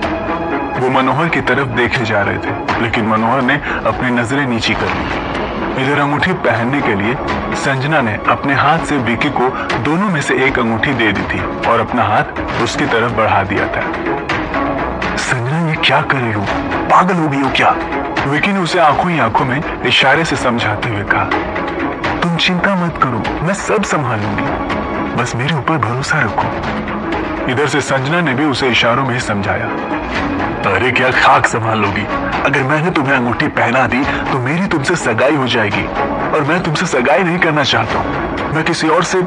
वो मनोहर की तरफ देखे जा रहे थे, लेकिन मनोहर ने अपनी नजरें नीची कर ली। इधर अंगूठी पहनने के लिए संजना ने अपने हाथ से विक्की को दोनों में से एक अंगूठी दे दी थी और अपना हाथ उसकी तरफ बढ़ा दिया था। संजना, ये क्या कर रही हो? पागल हो गई हो क्या? विक्की ने उसे आंखों ही आंखों में इशारे से समझाते हुए कहा। तुम चिंता मत करो, मैं सब संभालूंगी, बस मेरे ऊपर भरोसा रखो। इधर से संजना ने भी उसे इशारों में ही समझाया। अरे क्या खाक संभाल लोगी? अगर मैंने तुम्हें अंगूठी पहना दी तो मेरी तुमसे सगाई हो जाएगी और मैं तुमसे सगाई नहीं करना चाहता हूँ, मैं किसी और से।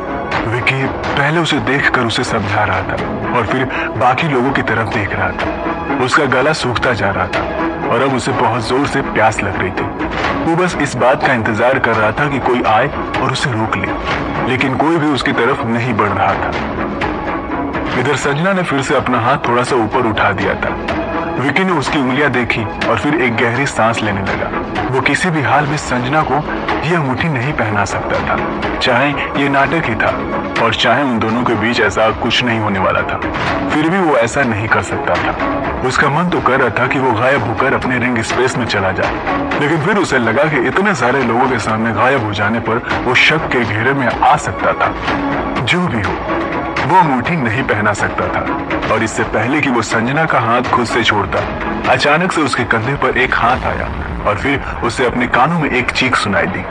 विक्की पहले उसे देखकर उसे समझा रहा था और फिर बाकी लोगों की तरफ देख रहा था। उसका गला सूखता जा रहा था और अब उसे बहुत जोर से प्यास लग रही थी। वो बस इस बात का इंतजार कर रहा था कि कोई आए और उसे रोक ले, लेकिन कोई भी उसकी तरफ नहीं बढ़ रहा था। इधर संजना ने फिर से अपना हाथ थोड़ा सा ऊपर उठा दिया था विकी ने उसकी उंगलियां देखी और फिर एक गहरी सांस लेने लगा। वो किसी भी हाल में संजना को यह अंगूठी नहीं पहना सकता था, चाहे ये नाटक ही था और चाहे उन दोनों के बीच ऐसा कुछ नहीं होने वाला था, फिर भी वो ऐसा नहीं कर सकता था। उसका मन तो कर रहा था कि वो गायब होकर अपने रिंग स्पेस में चला जाए, लेकिन फिर उसे लगा कि इतने सारे लोगों के सामने गायब हो जाने पर वो शक के घेरे में आ सकता था। जो भी हो, वो अंगूठी नहीं पहना सकता था। और इससे पहले कि वो संजना का हाथ खुद से छोड़ता, अचानक से उसके कंधे पर एक हाथ आया और फिर उसे अपने कानों में एक चीख सुनाई दी,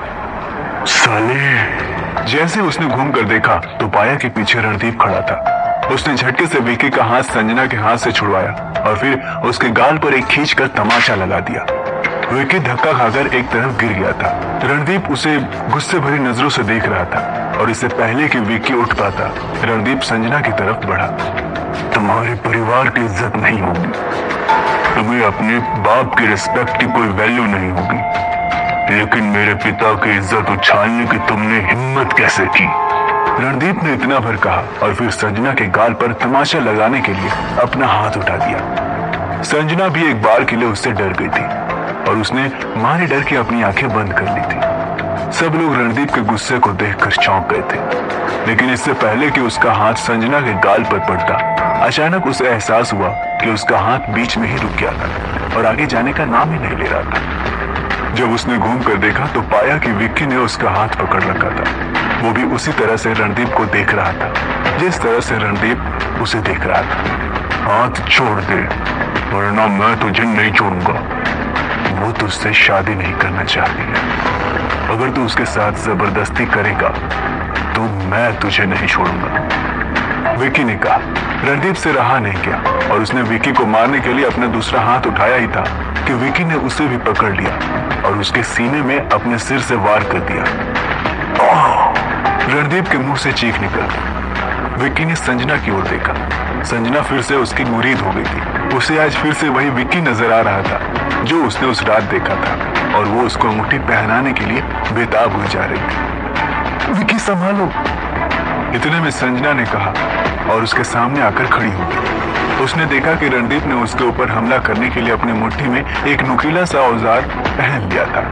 साले। जैसे उसने घूम कर देखा तो पाया कि पीछे रणदीप खड़ा था। उसने झटके से विकी का हाथ संजना के हाथ से छुड़वाया और फिर उसके गाल पर एक खींच कर तमाचा लगा दिया। विकी धक्का खाकर एक तरफ गिर गया था। रणदीप उसे गुस्से भरी नजरों से देख रहा था और इससे पहले कि विकी उठ पाता, रणदीप संजना की तरफ बढ़ा। तुम्हारे परिवार की इज्जत नहीं होगी, तुम्हें अपने बाप की रिस्पेक्ट की कोई वैल्यू नहीं होगी, लेकिन मेरे पिता की इज्जत उछालने की तुमने हिम्मत कैसे की? रणदीप ने इतना भर कहा और फिर संजना के गाल पर तमाचा लगाने के लिए अपना हाथ उठा दिया। संजना भी एक बार के लिए उससे डर गई थी और उसने मारे डर के अपनी आंखें बंद कर ली थी। सब लोग रणदीप के गुस्से को देखकर चौंक गए थे, लेकिन इससे पहले कि उसका हाथ संजना के गाल पर पड़ता, अचानक उसे एहसास हुआ कि उसका हाथ बीच में ही रुक गया था और आगे जाने का नाम ही नहीं ले रहा था। जब उसने घूम कर देखा तो पाया कि विक्की ने उसका हाथ पकड़ रखा था। वो भी उसी तरह से रणदीप को देख रहा था जिस तरह से रणदीप उसे देख रहा था। हाथ छोड़ दे, वरना मैं तुझे नहीं छोड़ूंगा। वो तुझसे शादी नहीं करना चाहती है। अगर तू उसके साथ जबरदस्ती करेगा तो मैं तुझे नहीं छोड़ूंगा, विक्की ने कहा। रणदीप से रहा नहीं गया और उसने विक्की को मारने के लिए अपना दूसरा हाथ उठाया ही था कि विक्की ने उसे भी पकड़ लिया और उसके सीने में अपने सिर से वार कर दिया। रणदीप के मुंह से चीख निकल। विक्की ने संजना की ओर देखा। संजना फिर से उसकी मुरीद हो गई थी। उसे आज फिर से वही विक्की नजर आ रहा था जो उसने उस रात देखा था और वो उसको अंगूठी पहनाने के लिए बेताब हुई जा रही थी। विक्की संभालो, इतने में संजना ने कहा और उसके सामने आकर खड़ी हो गई। उसने देखा कि रणदीप ने उसके ऊपर हमला करने के लिए अपनी मुट्ठी में एक नुकीला सा औजार पहन लिया था।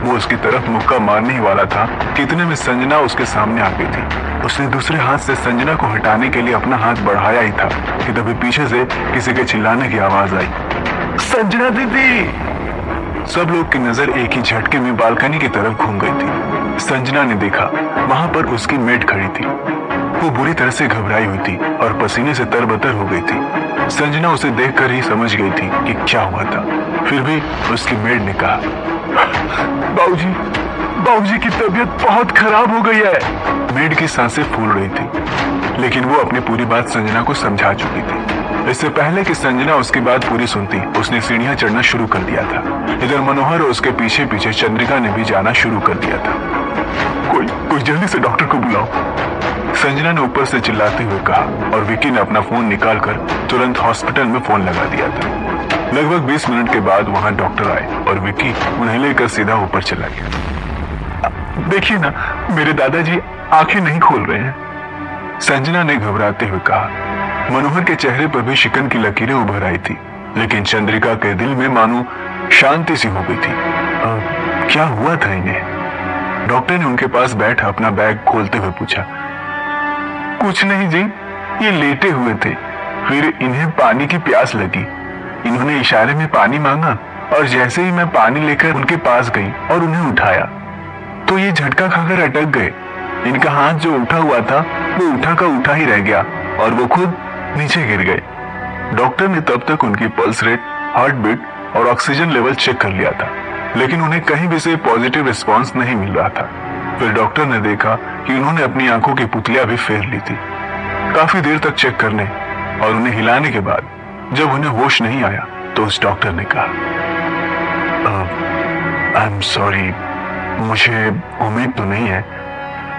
वो उसकी तरफ मुक्का मारने ही वाला था कि इतने में संजना उसके सामने आ गई थी। उसने दूसरे हाथ से संजना को हटाने के लिए अपना हाथ बढ़ाया ही था कि तभी पीछे से किसी के चिल्लाने की आवाज आई, संजना दीदी। सब लोग की नजर एक ही झटके में बालकनी की तरफ घूम गई थी। संजना ने देखा वहां पर उसकी मेड खड़ी थी। वो बुरी तरह से घबराई हुई थी और पसीने से तरबतर हो गई थी। संजना उसे देखकर ही समझ गई थी कि क्या हुआ था। फिर भी उसकी मेड ने कहा, बाबूजी की तबीयत बहुत खराब हो गई है। मेड की सांसें फूल रही थी, लेकिन वो अपनी पूरी बात संजना को समझा चुकी थी। इससे पहले कि संजना उसकी बात पूरी सुनती, उसने सीढ़ियां चढ़ना शुरू कर दिया था। इधर मनोहर और उसके पीछे पीछे चंद्रिका ने भी जाना शुरू कर दिया था। कोई जल्दी से डॉक्टर को बुलाओ, संजना ने ऊपर से चिल्लाते हुए कहा और विक्की ने अपना फोन निकालकर तुरंत हॉस्पिटल में फोन लगा दिया था। लगभग 20 मिनट के बाद वहां डॉक्टर आए और विक्की उन्हें लेकर सीधा ऊपर चला गया। देखिए ना, मेरे दादाजी आंखें नहीं खोल रहे हैं, संजना ने घबराते हुए कहा। मनोहर के चेहरे पर भी शिकन की लकीरें उभर आई थी, लेकिन चंद्रिका के दिल में मानो शांति सी हो गई थी। क्या हुआ था इन्हें? डॉक्टर ने उनके पास बैठ अपना बैग खोलते हुए पूछा। कुछ नहीं जी, ये लेटे हुए थे, फिर इन्हें पानी की प्यास लगी। इन्होंने इशारे में पानी मांगा और जैसे ही मैं पानी लेकर उनके पास गई और उन्हें उठाया तो ये झटका खाकर अटक गए। इनका हाथ जो उठा हुआ था वो उठा का उठा ही रह गया और वो खुद नीचे गिर गए। डॉक्टर ने तब तक उनकी पल्स रेट, हार्ट बीट और ऑक्सीजन लेवल चेक कर लिया था, लेकिन उन्हें कहीं भी से पॉजिटिव रिस्पॉन्स नहीं मिल रहा था। फिर डॉक्टर ने देखा कि उन्होंने अपनी आंखों की पुतलियां भी फेर ली थी। काफी देर तक चेक करने और उन्हें हिलाने के बाद जब उन्हें होश नहीं आया तो उस डॉक्टर ने कहा, आई एम सॉरी, मुझे उम्मीद तो नहीं है,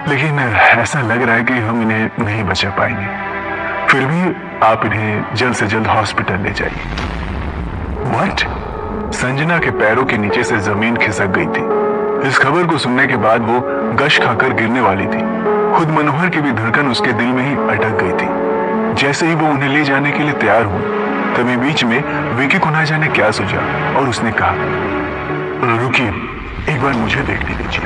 लेकिन ऐसा लग रहा है कि हम इन्हें नहीं बचा पाएंगे। फिर भी आप इन्हें जल्द से जल्द हॉस्पिटल ले जाइए। व्हाट? संजना के पैरों के नीचे से जमीन खिसक गई थी। इस खबर को सुनने के बाद वो गश खाकर गिरने वाली थी। खुद मनोहर की भी धड़कन उसके दिल में ही अटक गई थी। जैसे ही वो उन्हें ले जाने के लिए तैयार हुए, तभी बीच में विकी को ना जाने क्या सूझा और उसने कहा, रुकिए, एक बार मुझे देखने दीजिए।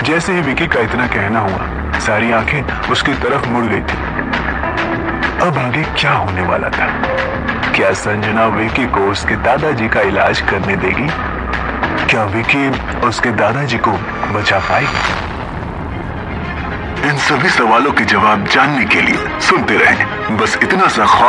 जैसे ही विकी का इतना कहना हुआ, सारी आंखें उसकी तरफ मुड़ गई थी। अब आगे क्या होने वाला था? क्या संजना विकी को उसके दादाजी का इलाज करने देगी? क्या विकी उसके दादाजी को बचा पाएगी? इन सभी सवालों के जवाब जानने के लिए सुनते रहें बस इतना सा ख्वाब।